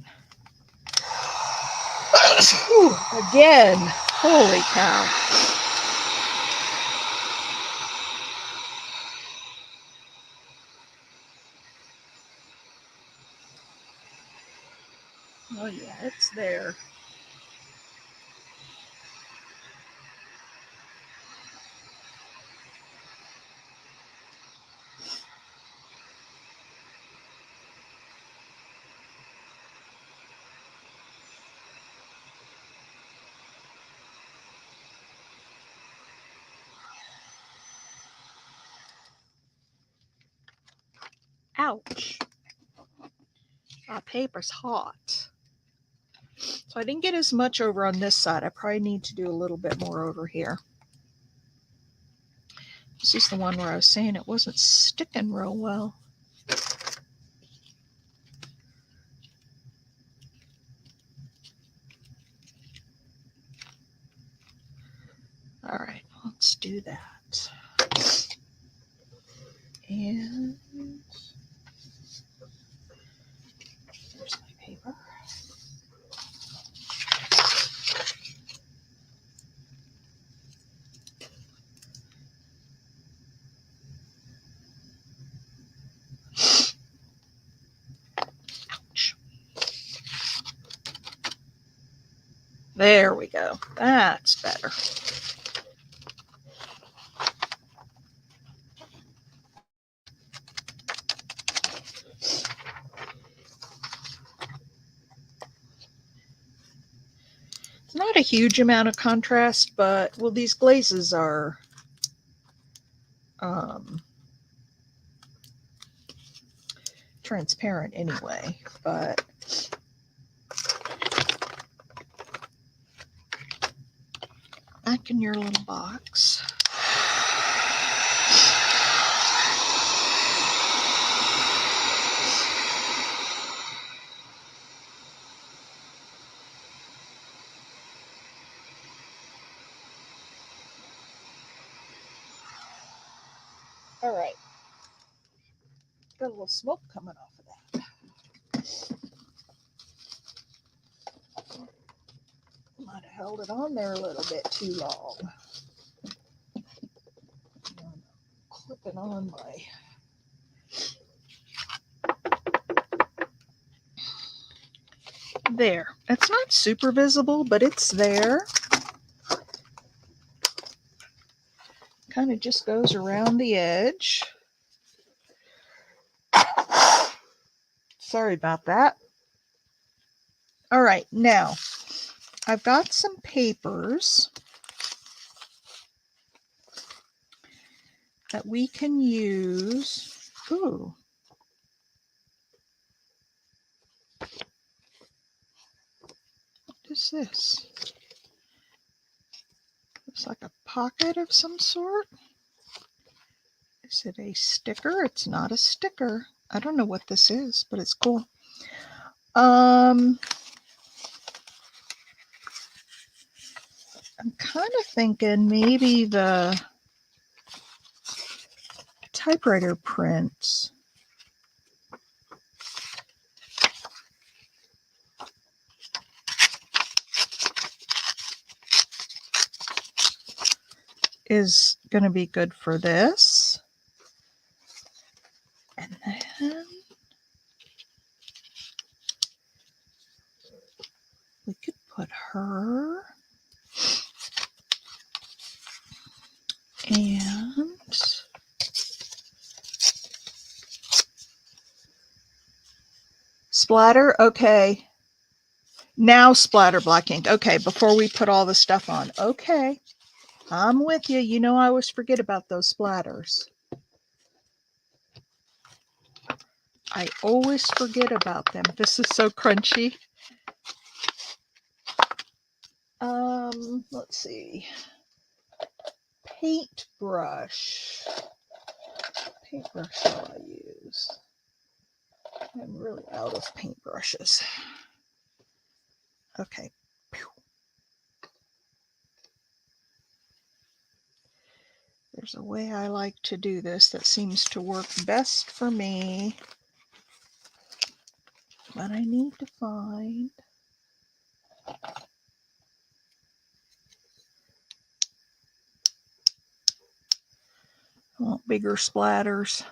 Whew, again. Holy cow. Oh, yeah, it's there. Ouch. My paper's hot. So I didn't get as much over on this side. I probably need to do a little bit more over here. This is the one where I was saying it wasn't sticking real well. All right, let's do that. And there's my paper. Ouch. There we go. That's better. It's not a huge amount of contrast, but well, these glazes are transparent anyway, but back in your little box. All right. Got a little smoke coming off of that. Might have held it on there a little bit too long. Clip it on my there. It's not super visible, but it's there. Kind of just goes around the edge. Sorry about that. All right, now I've got some papers that we can use. Ooh. What is this? Looks like a pocket of some sort. Is it a sticker? It's not a sticker. I don't know what this is, but it's cool. I'm kind of thinking maybe the typewriter print is going to be good for this. And then we could put her and splatter. Okay. Now splatter black ink. Okay, before we put all the stuff on. Okay. I'm with you. You know I always forget about those splatters. I always forget about them. This is so crunchy. Let's see. Paintbrush. Paintbrush shall I use? I'm really out of paintbrushes. Okay. There's a way I like to do this that seems to work best for me, but I need to find. I want bigger splatters.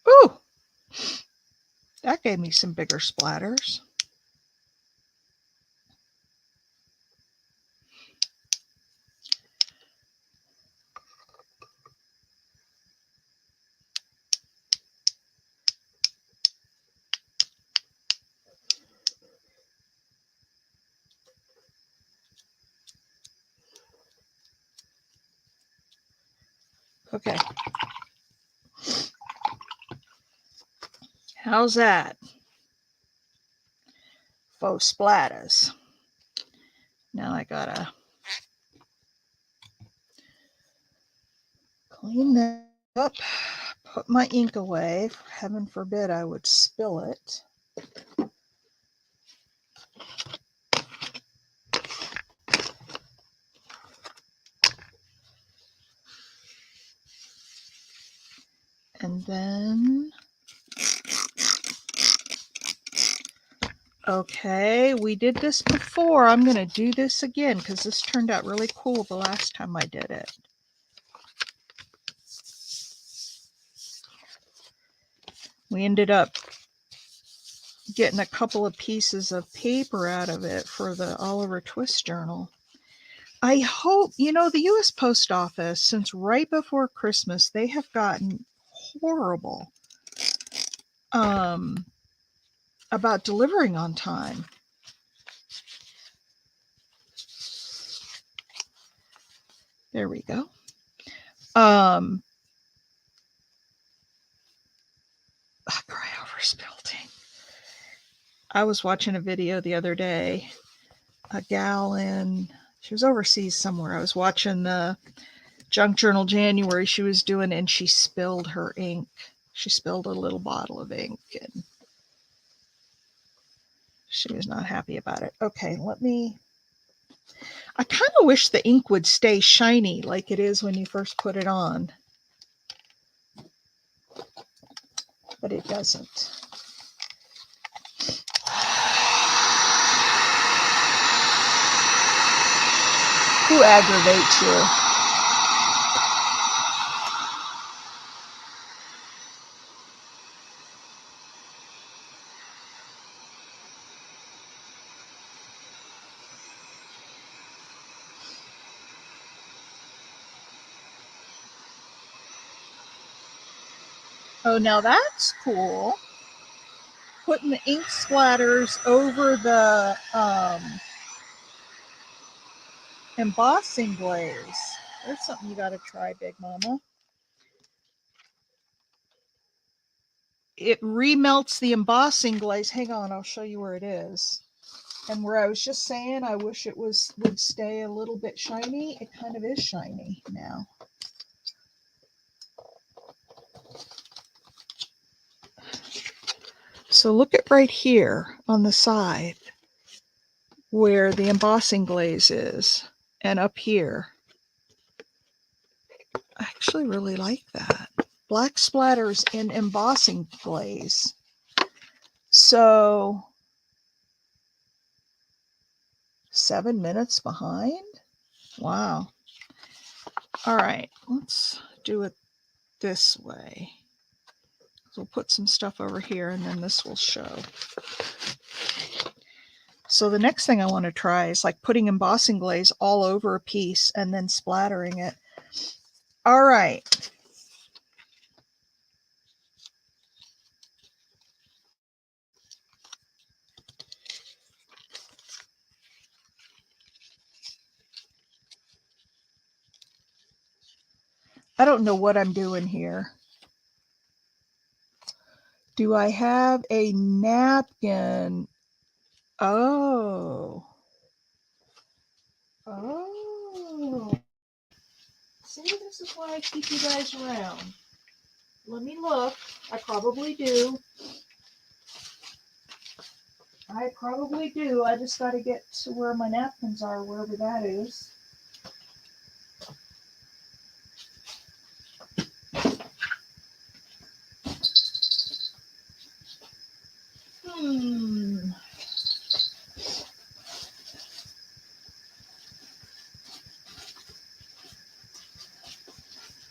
Ooh, that gave me some bigger splatters. Okay. How's that? Faux splatters. Now I gotta clean that up, put my ink away. Heaven forbid I would spill it. And then, okay, we did this before. I'm going to do this again because this turned out really cool the last time I did it. We ended up getting a couple of pieces of paper out of it for the Oliver Twist journal. I hope, you know, the U.S. Post Office, since right before Christmas, they have gotten horrible about delivering on time. There we go. Cry over spilled ink. I was watching a video the other day. A gal she was overseas somewhere. I was watching the Junk Journal January she was doing, and she spilled her ink. She spilled a little bottle of ink, and she was not happy about it. Okay, I kind of wish the ink would stay shiny like it is when you first put it on, but it doesn't. Who aggravates you? Oh, now that's cool. Putting the ink splatters over the embossing glaze. There's something you got to try, Big Mama. It remelts the embossing glaze. Hang on, I'll show you where it is. And where I was just saying, I wish it would stay a little bit shiny. It kind of is shiny now. So look at right here on the side where the embossing glaze is, and up here. I actually really like that. Black splatters in embossing glaze. So 7 minutes behind? Wow. All right, let's do it this way. So we'll put some stuff over here and then this will show. So the next thing I want to try is like putting embossing glaze all over a piece and then splattering it. All right. I don't know what I'm doing here. Do I have a napkin? Oh. Oh. See, this is why I keep you guys around. Let me look. I probably do. I probably do. I just got to get to where my napkins are, wherever that is.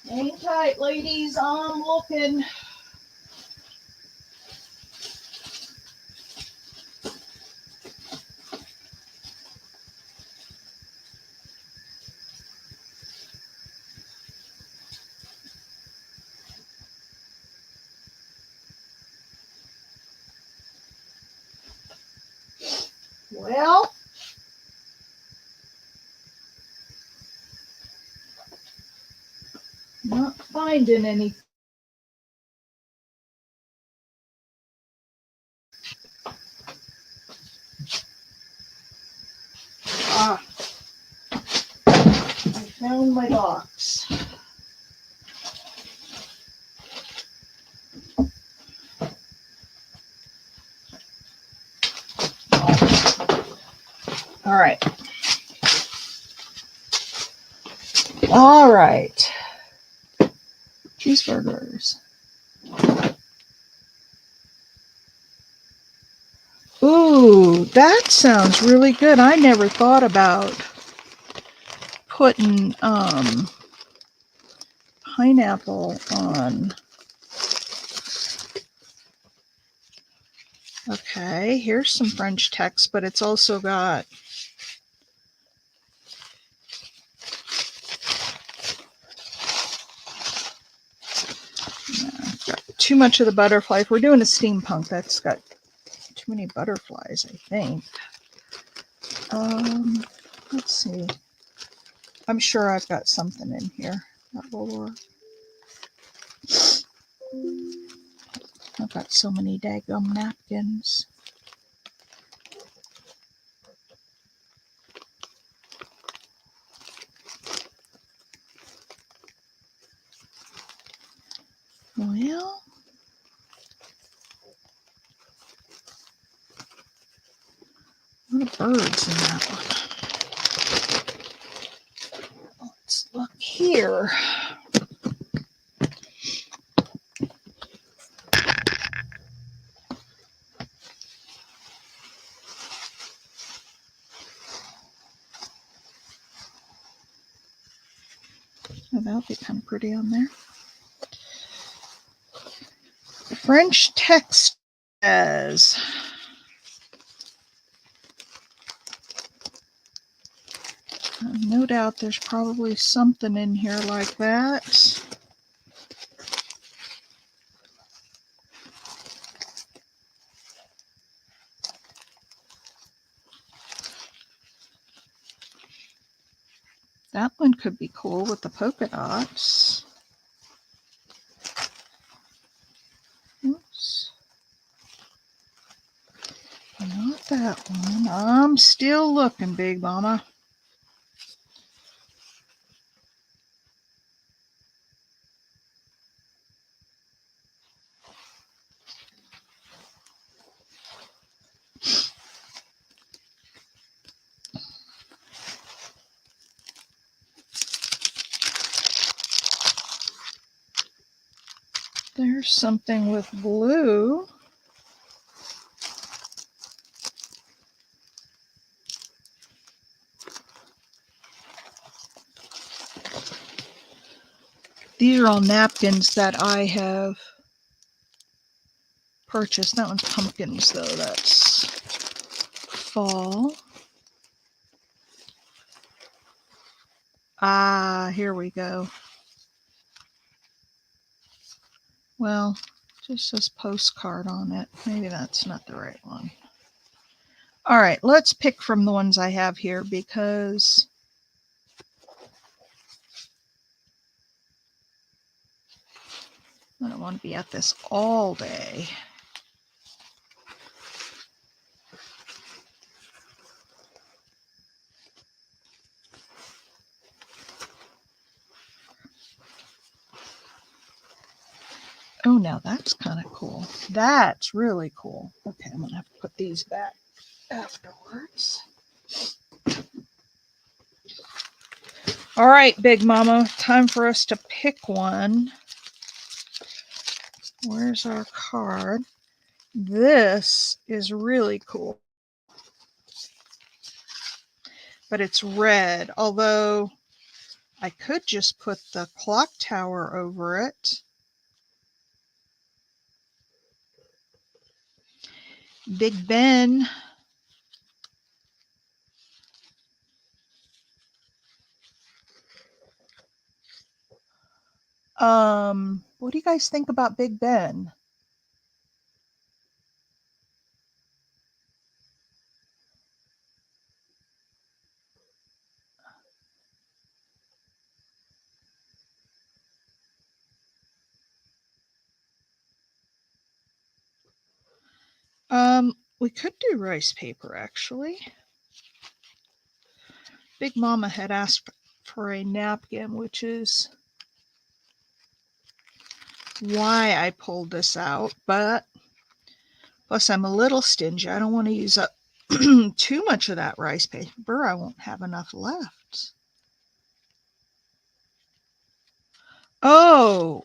Hang tight, ladies. I'm looking. Well, not finding any. Ah, I found my box. All right. All right. Cheeseburgers. Ooh, that sounds really good. I never thought about putting pineapple on. Okay, here's some French text, but it's also got too much of the butterfly. If we're doing a steampunk, that's got too many butterflies, I think. Let's see. I'm sure I've got something in here that will work. I've got so many daggum napkins. Well, a lot of birds in that one. Let's look here. Oh, that'll be kind of pretty on there. The French text says, no doubt there's probably something in here like that. That one could be cool with the polka dots. Oops. Not that one. I'm still looking, Big Mama. There's something with blue. These are all napkins that I have purchased. That one's pumpkins, though. That's fall. Ah, here we go. Well, just says postcard on it. Maybe that's not the right one. All right, let's pick from the ones I have here because I don't want to be at this all day. Oh, now that's kind of cool. That's really cool. Okay, I'm going to have to put these back afterwards. All right, Big Mama, time for us to pick one. Where's our card? This is really cool. But it's red, although I could just put the clock tower over it. Big Ben. What do you guys think about Big Ben? We could do rice paper, actually. Big Mama had asked for a napkin, which is why I pulled this out, but plus I'm a little stingy. I don't want to use up too much of that rice paper. I won't have enough left. Oh,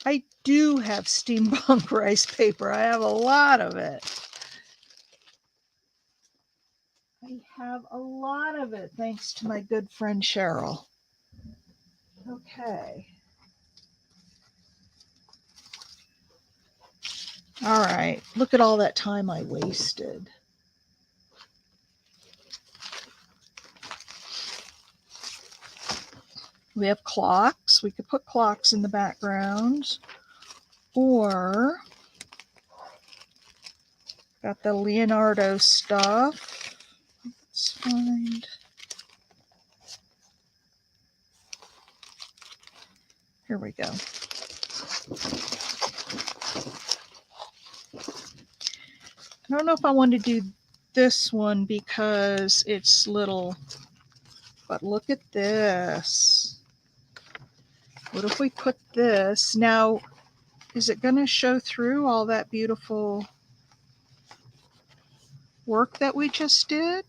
I do have steampunk rice paper. I have a lot of it. I have a lot of it, thanks to my good friend Cheryl. Okay. All right. Look at all that time I wasted. We have clocks. We could put clocks in the background. Or got the Leonardo stuff. Let's find. Here we go. I don't know if I want to do this one because it's little, but look at this. What if we put this? Now, is it going to show through all that beautiful work that we just did?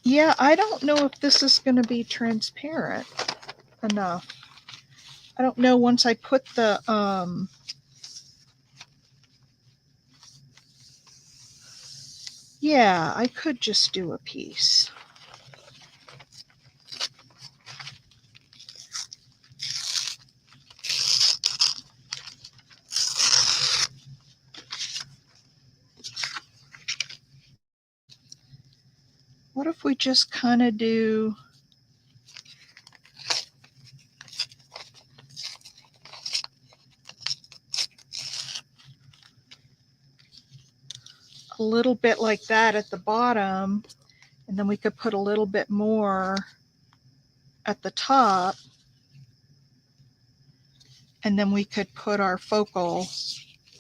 Yeah, I don't know if this is going to be transparent enough. I don't know once I put the yeah, I could just do a piece. What if we just kind of do a little bit like that at the bottom, and then we could put a little bit more at the top, and then we could put our focal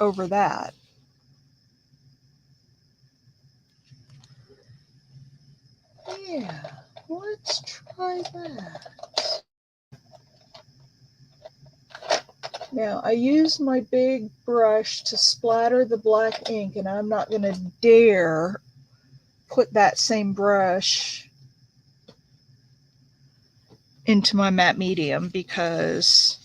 over that. Yeah, let's try that. Now, I use my big brush to splatter the black ink, and I'm not going to dare put that same brush into my matte medium because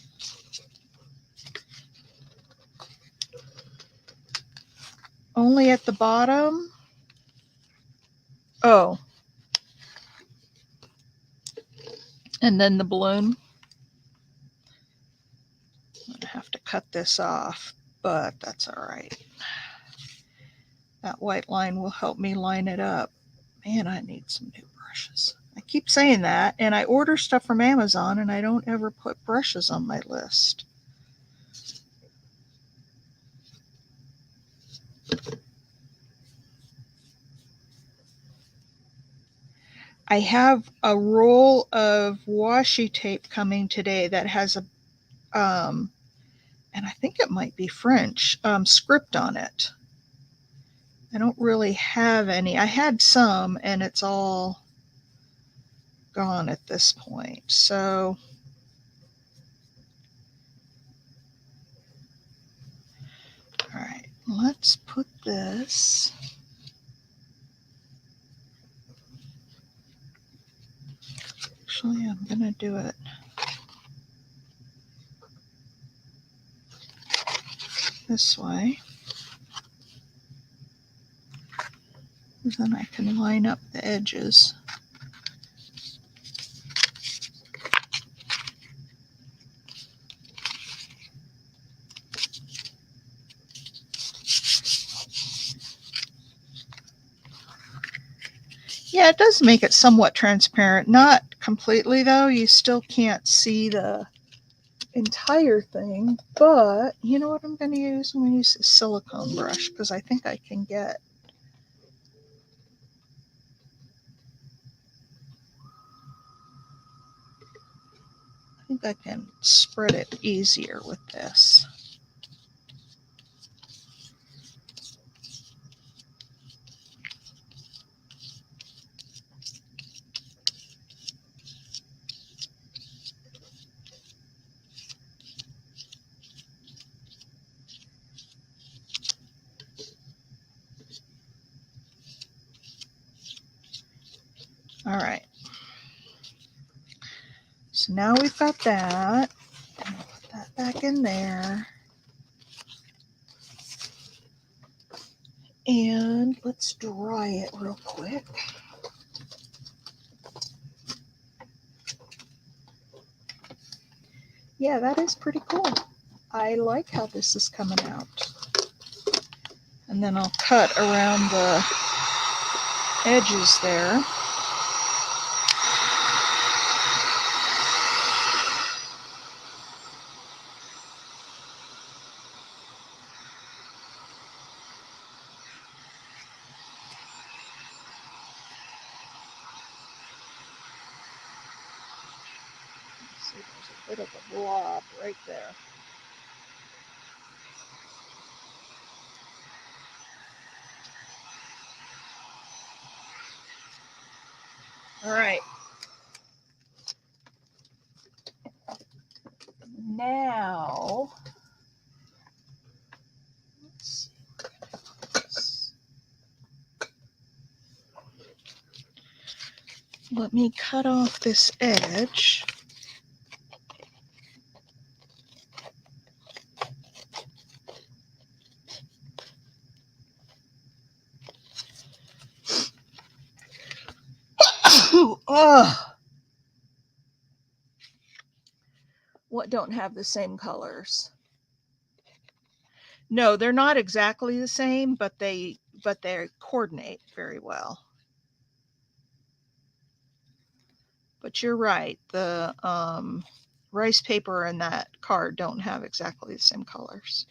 only at the bottom. Oh, and then the balloon. I'm going to have to cut this off, but that's all right. That white line will help me line it up. Man, I need some new brushes. I keep saying that, and I order stuff from Amazon, and I don't ever put brushes on my list. I have a roll of washi tape coming today that has a, and I think it might be French, script on it. I don't really have any. I had some and it's all gone at this point. So all right, let's put this. Actually, I'm gonna do it this way. Then I can line up the edges. Yeah, it does make it somewhat transparent. Not completely though. You still can't see the entire thing. But you know what I'm going to use? I'm going to use a silicone brush because I think I can get. I think I can spread it easier with this. All right. So now we've got that. I'll put that back in there. And let's dry it real quick. Yeah, that is pretty cool. I like how this is coming out. And then I'll cut around the edges there. See, there's a bit of a blob right there. All right. Now, let's see. Let me cut off this edge. What don't have the same colors? No, they're not exactly the same, but they coordinate very well. But you're right. The rice paper and that card don't have exactly the same colors.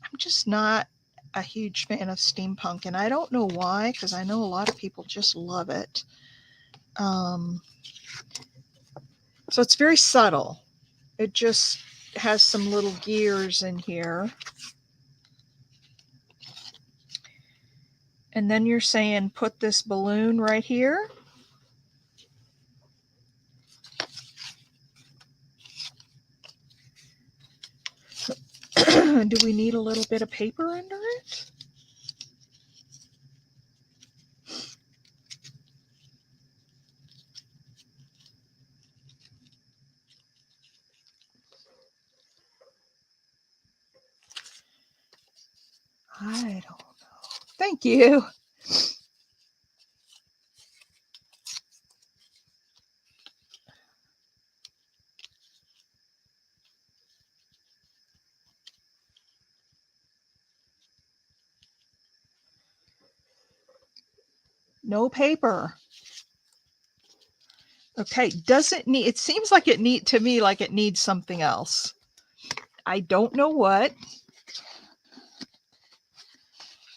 I'm just not a huge fan of steampunk, and I don't know why, because I know a lot of people just love it. So it's very subtle. It just has some little gears in here. And then you're saying put this balloon right here. Do we need a little bit of paper under it? I don't know. Thank you. No paper. Okay, doesn't need, it seems like it need to me like it needs something else. I don't know what,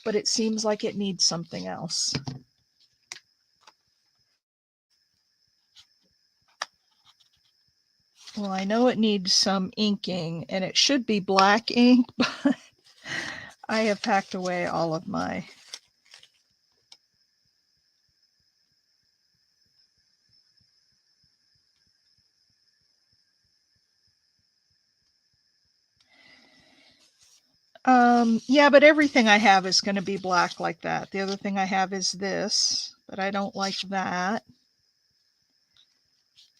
but it seems like it needs something else. Well, I know it needs some inking, and it should be black ink, but I have packed away all of my yeah, but everything I have is going to be black like that. The other thing I have is this, but I don't like that.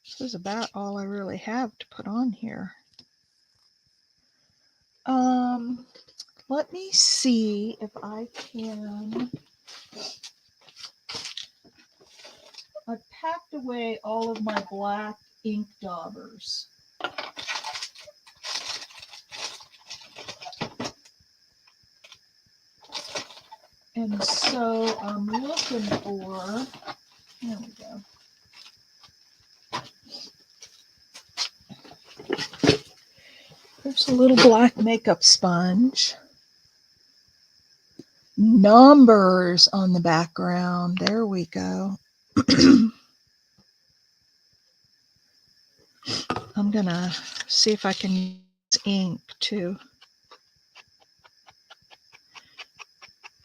This is about all I really have to put on here. Let me see if I can. I've packed away all of my black ink daubers. And so I'm looking for, there we go. There's a little black makeup sponge. Numbers on the background. There we go. I'm gonna see if I can use ink too.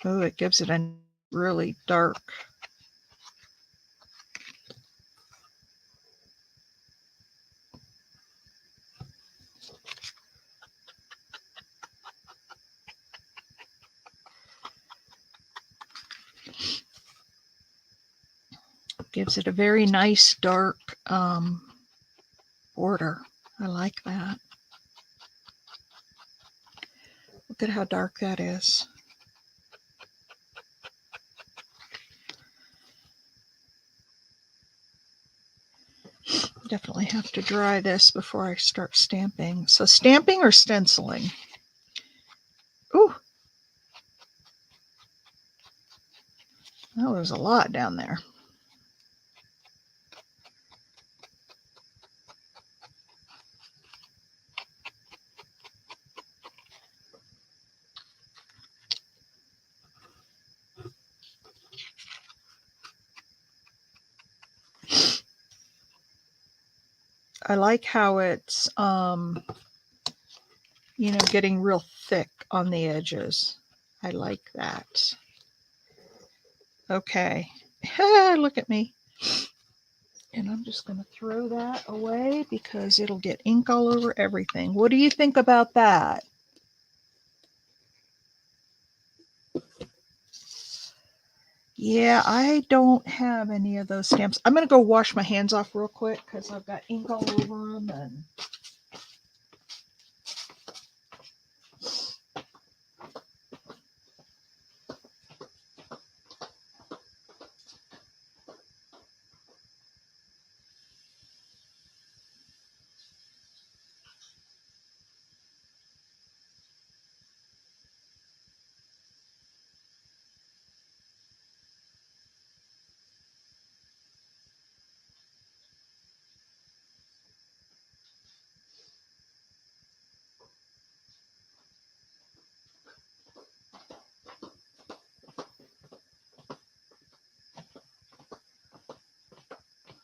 Oh, it gives it a really dark. Gives it a very nice dark border. I like that. Look at how dark that is. Definitely have to dry this before I start stamping. So stamping or stenciling? Ooh. Oh, there's a lot down there. I like how it's, getting real thick on the edges. I like that. Okay. Look at me. And I'm just going to throw that away because it'll get ink all over everything. What do you think about that? Yeah, I don't have any of those stamps. I'm going to go wash my hands off real quick because I've got ink all over them. And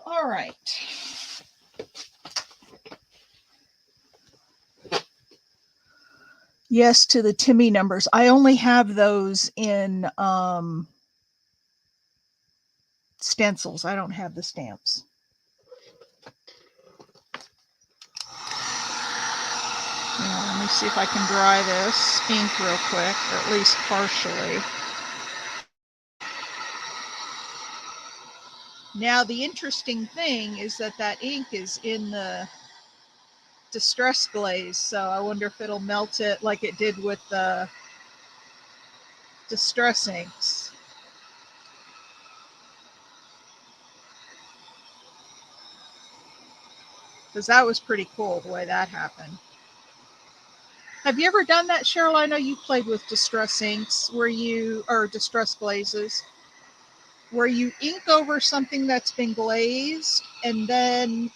all right. Yes, to the Timmy numbers. I only have those in stencils. I don't have the stamps. Now, let me see if I can dry this ink real quick, or at least partially. Now, the interesting thing is that ink is in the Distress glaze, so I wonder if it'll melt it like it did with the Distress inks. Because that was pretty cool the way that happened. Have you ever done that, Cheryl? I know you played with Distress inks or Distress glazes, where you ink over something that's been glazed and then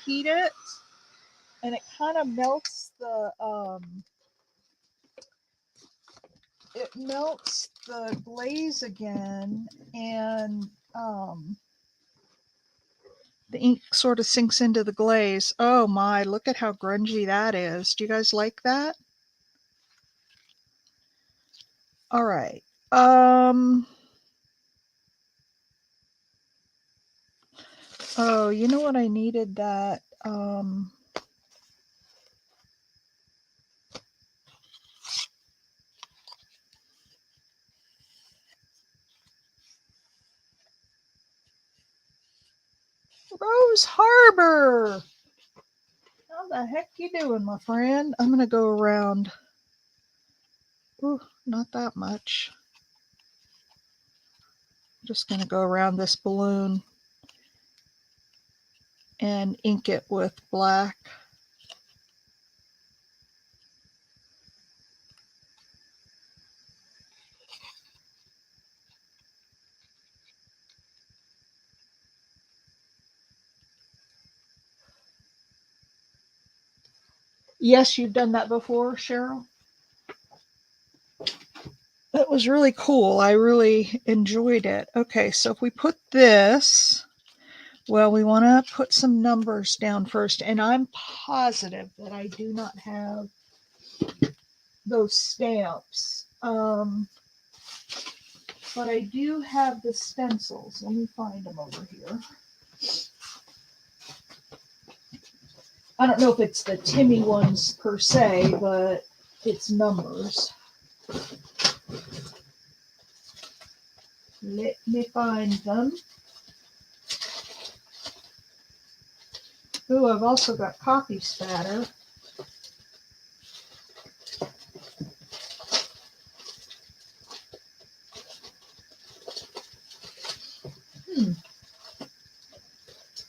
heat it, and it kind of melts the glaze again, and The ink sort of sinks into the glaze. Oh my, look at how grungy that is. Do you guys like that? All right. Oh, you know what? I needed that. Rose Harbor. How the heck you doing, my friend? I'm gonna go around. Ooh, not that much. I'm just gonna go around this balloon and ink it with black. Yes, you've done that before, Cheryl. That was really cool. I really enjoyed it. Okay, so if we put this, well, we want to put some numbers down first, and I'm positive that I do not have those stamps. But I do have the stencils. Let me find them over here. I don't know if it's the Timmy ones per se, but it's numbers. Let me find them. Oh, I've also got coffee spatter.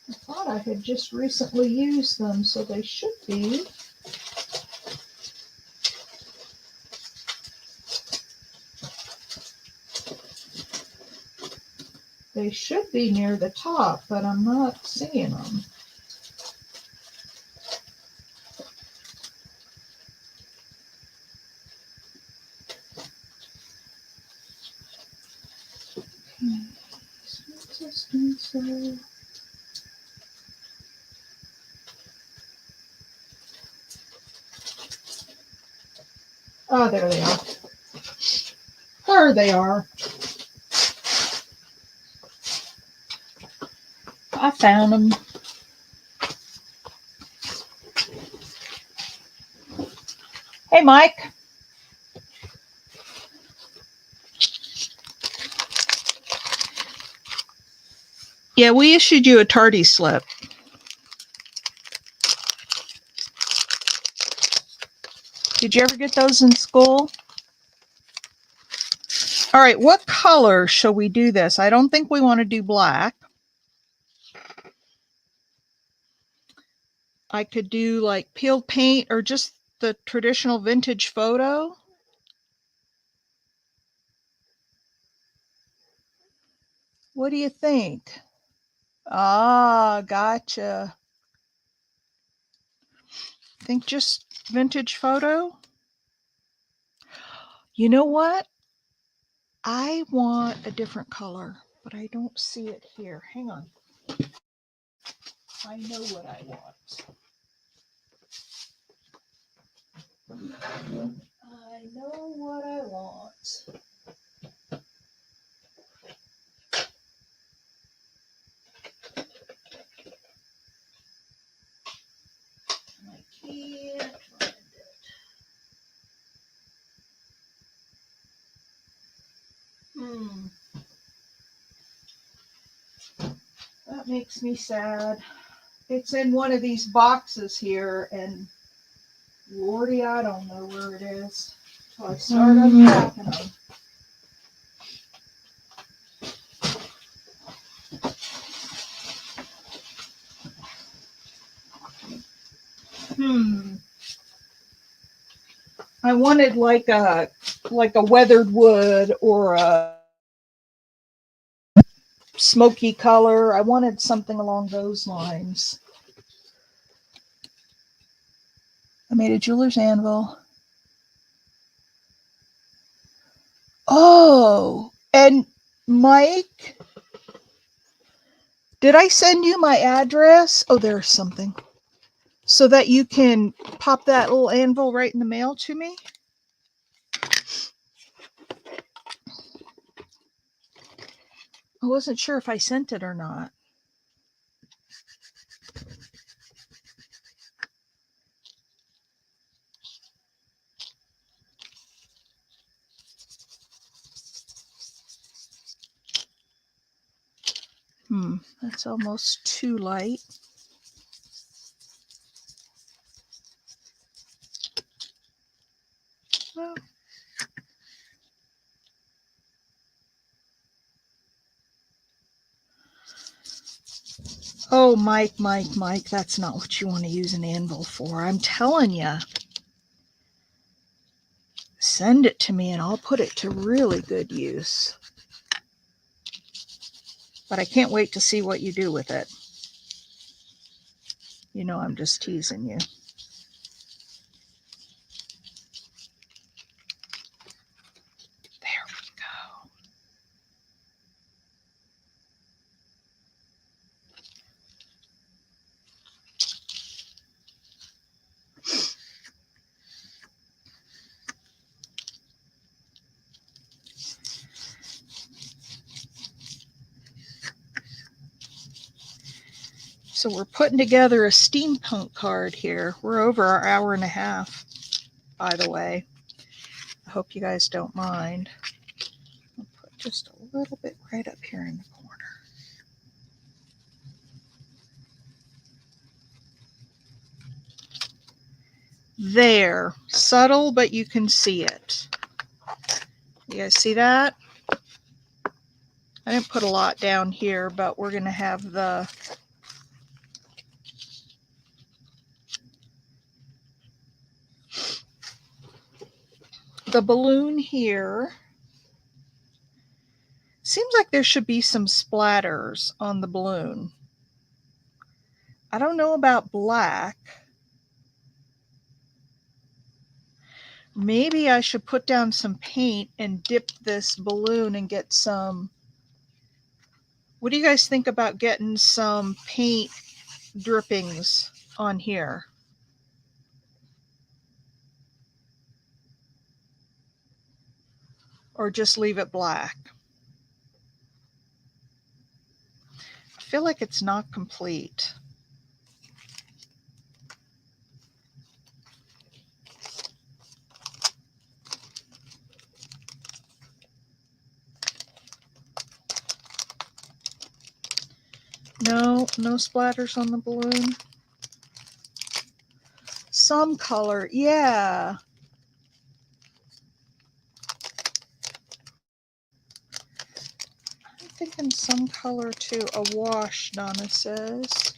I thought I had just recently used them, so they should be. They should be near the top, but I'm not seeing them. Oh, there they are. There they are. I found them. Hey, Mike. Yeah, we issued you a tardy slip. Did you ever get those in school? All right, what color shall we do this? I don't think we want to do black. I could do like peeled paint or just the traditional vintage photo. What do you think? Ah, gotcha. Think just vintage photo? You know what? I want a different color, but I don't see it here. Hang on. I know what I want. I know what I want. I can't find it. That makes me sad. It's in one of these boxes here, and Lordy, I don't know where it is. So I start unpacking them. I wanted like a weathered wood or a smoky color. I wanted something along those lines. I made a jeweler's anvil. Oh, and Mike, Did I send you my address? Oh, there's something. So that you can pop that little anvil right in the mail to me? I wasn't sure if I sent it or not. That's almost too light. Well, oh, Mike, that's not what you want to use an anvil for. I'm telling you. Send it to me and I'll put it to really good use. But I can't wait to see what you do with it. You know I'm just teasing you. There we go. So we're putting together a steampunk card here. We're over our hour and a half, by the way. I hope you guys don't mind. I'll put just a little bit right up here in the corner. There. Subtle, but you can see it. You guys see that? I didn't put a lot down here, but we're going to have the balloon here. Seems like there should be some splatters on the balloon. I don't know about black. Maybe I should put down some paint and dip this balloon and get some. What do you guys think about getting some paint drippings on here? Or just leave it black? I feel like it's not complete. No splatters on the balloon. Some color, yeah. I'm thinking some color too. A wash, Donna says.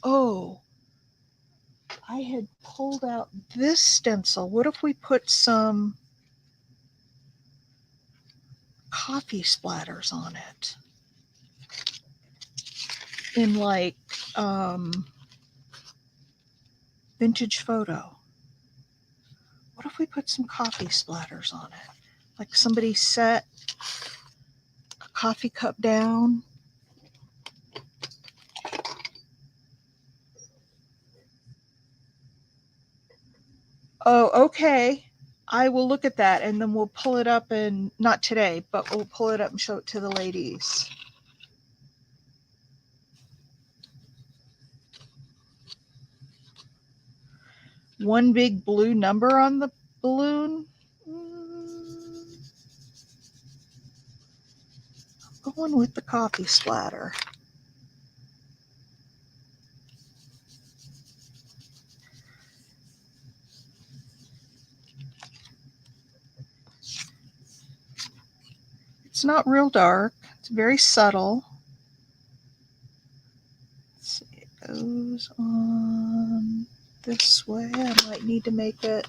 Oh. I had pulled out this stencil. What if we put some coffee splatters on it? In like vintage photo. What if we put some coffee splatters on it? Like somebody set a coffee cup down. Oh, okay. I will look at that and then we'll pull it up, and not today, but we'll pull it up and show it to the ladies. One big blue number on the balloon. I'm going with the coffee splatter. It's not real dark. It's very subtle. Let's see, it goes on this way. I might need to make it.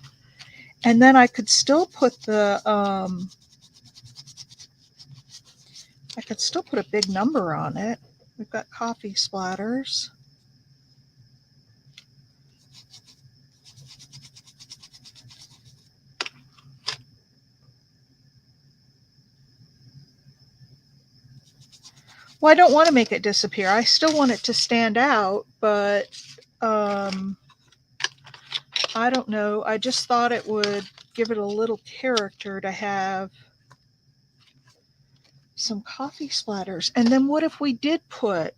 And then I could still put the, I could still put a big number on it. We've got coffee splatters. Well, I don't want to make it disappear. I still want it to stand out, but I don't know. I just thought it would give it a little character to have some coffee splatters. And then what if we did put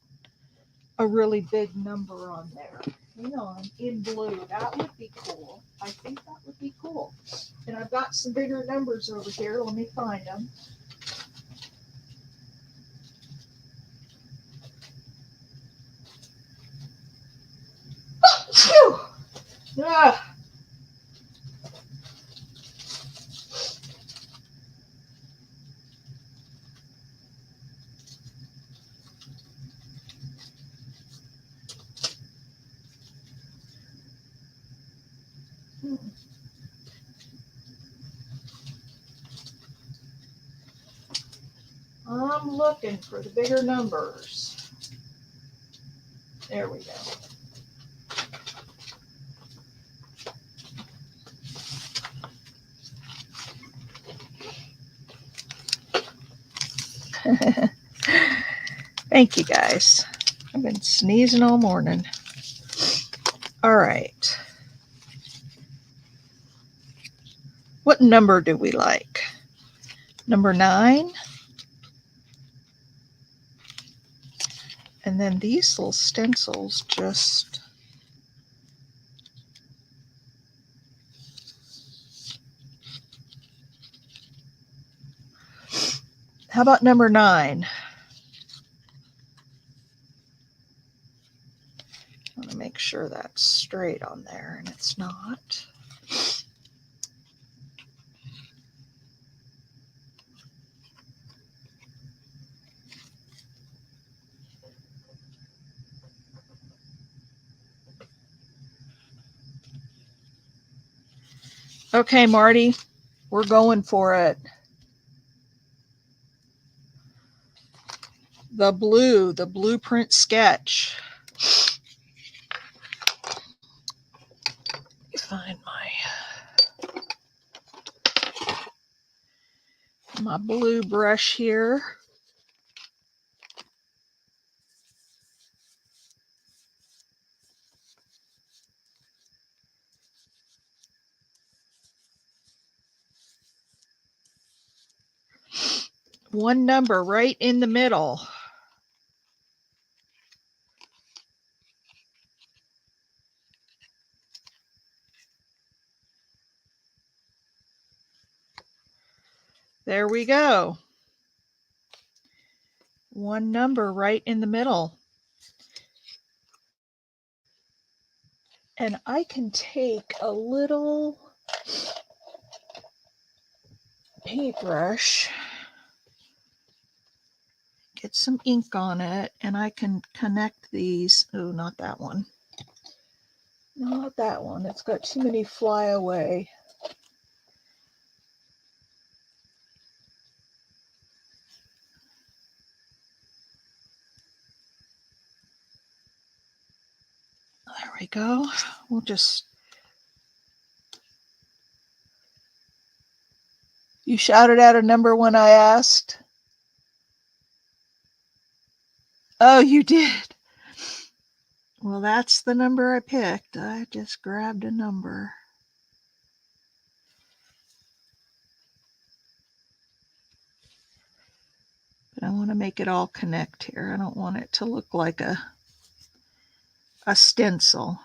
a really big number on there? Hang on, in blue. That would be cool. I think that would be cool. And I've got some bigger numbers over here. Let me find them. Phew! Ah. I'm looking for the bigger numbers. There we go. Thank you guys. I've been sneezing all morning. All right. What number do we like? Number 9. And then these little stencils just... How about number 9? I want to make sure that's straight on there, and it's not. Okay, Marty, we're going for it. The blue, the blueprint sketch. Let me find my blue brush here. One number right in the middle. There we go. One number right in the middle. And I can take a little paintbrush, get some ink on it, and I can connect these. Oh, not that one. Not that one. It's got too many flyaway. There we go. We'll just... You shouted out a number when I asked? Oh, you did. Well, that's the number I picked. I just grabbed a number. But I want to make it all connect here. I don't want it to look like a stencil.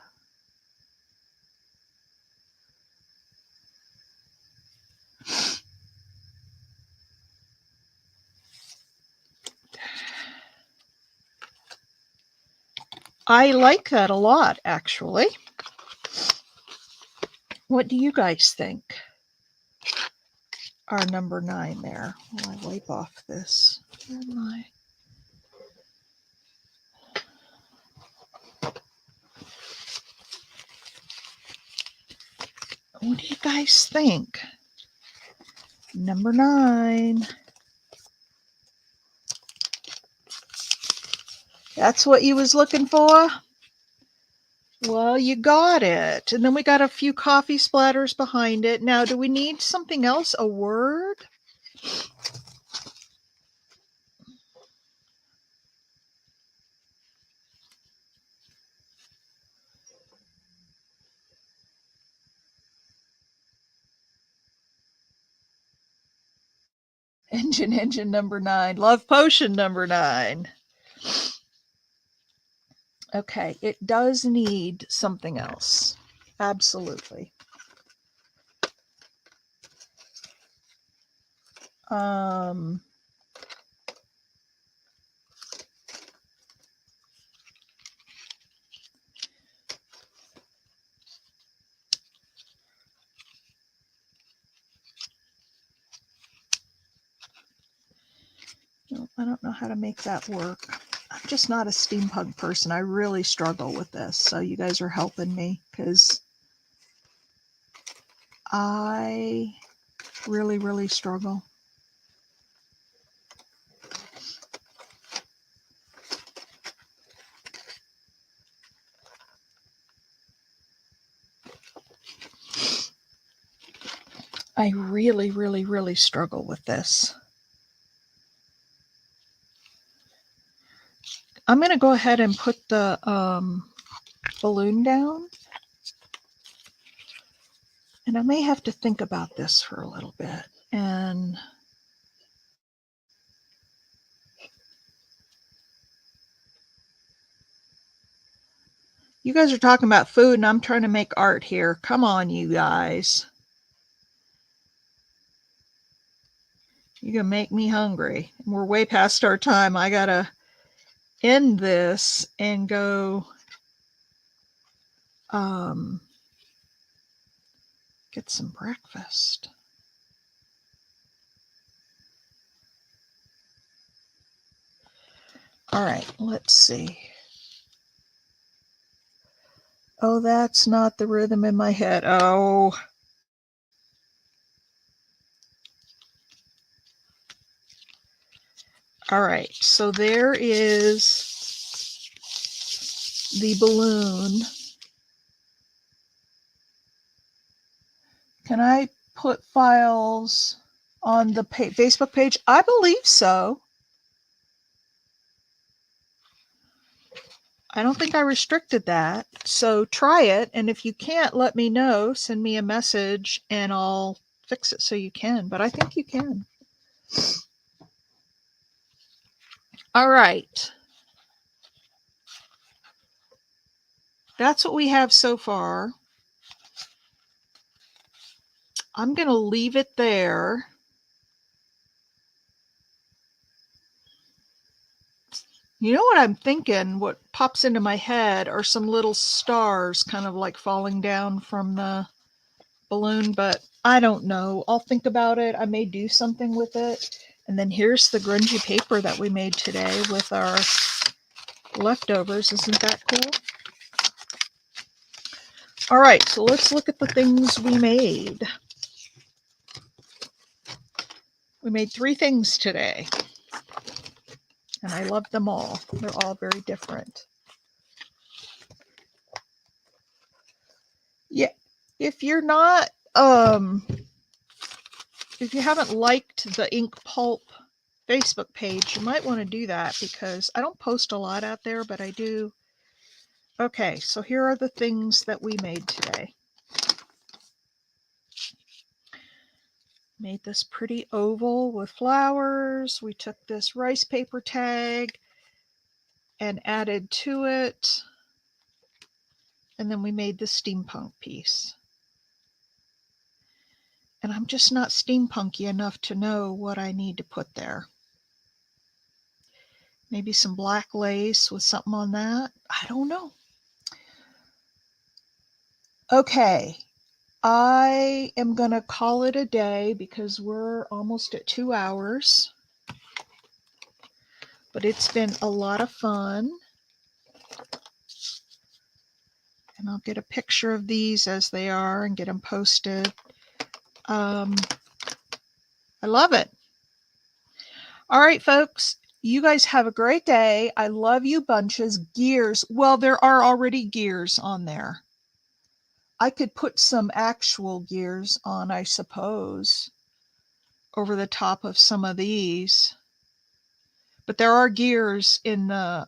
I like that a lot, actually. What do you guys think? Our number 9 there. While I wipe off this. Where am I? What do you guys think? Number 9. That's what you was looking for? Well, you got it. And then we got a few coffee splatters behind it. Now, do we need something else? A word? Engine number 9. Love potion number 9. Okay, it does need something else. Absolutely. No, I don't know how to make that work. I'm just not a steampunk person. I really struggle with this. So you guys are helping me because I really, really struggle. I really, really, really struggle with this. I'm going to go ahead and put the balloon down. And I may have to think about this for a little bit. And you guys are talking about food and I'm trying to make art here. Come on, you guys. You're going to make me hungry. We're way past our time. I got to end this and go get some breakfast. All right, let's see. Oh, that's not the rhythm in my head. Oh. All right, so there is the balloon. Can I put files on the Facebook page? I believe so. I don't think I restricted that. So try it. And if you can't, let me know. Send me a message and I'll fix it so you can. But I think you can. All right. That's what we have so far. I'm going to leave it there. You know what I'm thinking? What pops into my head are some little stars kind of like falling down from the balloon, but I don't know. I'll think about it. I may do something with it. And then here's the grungy paper that we made today with our leftovers. Isn't that cool? All right, so let's look at the things we made. We made 3 things today. And I love them all. They're all very different. Yeah, if you're not, if you haven't liked the Ink Pulp Facebook page, you might want to do that because I don't post a lot out there, but I do. Okay, so here are the things that we made today. Made this pretty oval with flowers. We took this rice paper tag and added to it. And then we made the steampunk piece. And I'm just not steampunky enough to know what I need to put there. Maybe some black lace with something on that. I don't know. Okay, I am going to call it a day because we're almost at 2 hours. But it's been a lot of fun. And I'll get a picture of these as they are and get them posted. I love it. All right, folks. You guys have a great day. I love you bunches. Gears. Well, there are already gears on there. I could put some actual gears on, I suppose, over the top of some of these. But there are gears in the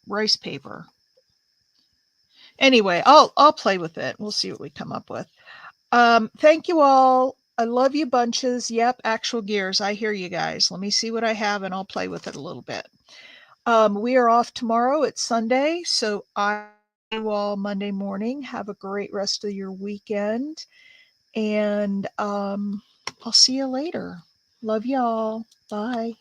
rice paper. Anyway, I'll play with it. We'll see what we come up with. Thank you all. I love you bunches. Yep, actual gears. I hear you guys. Let me see what I have and I'll play with it a little bit. We are off tomorrow. It's Sunday, so I see you all Monday morning. Have a great rest of your weekend, and I'll see you later. Love y'all. Bye.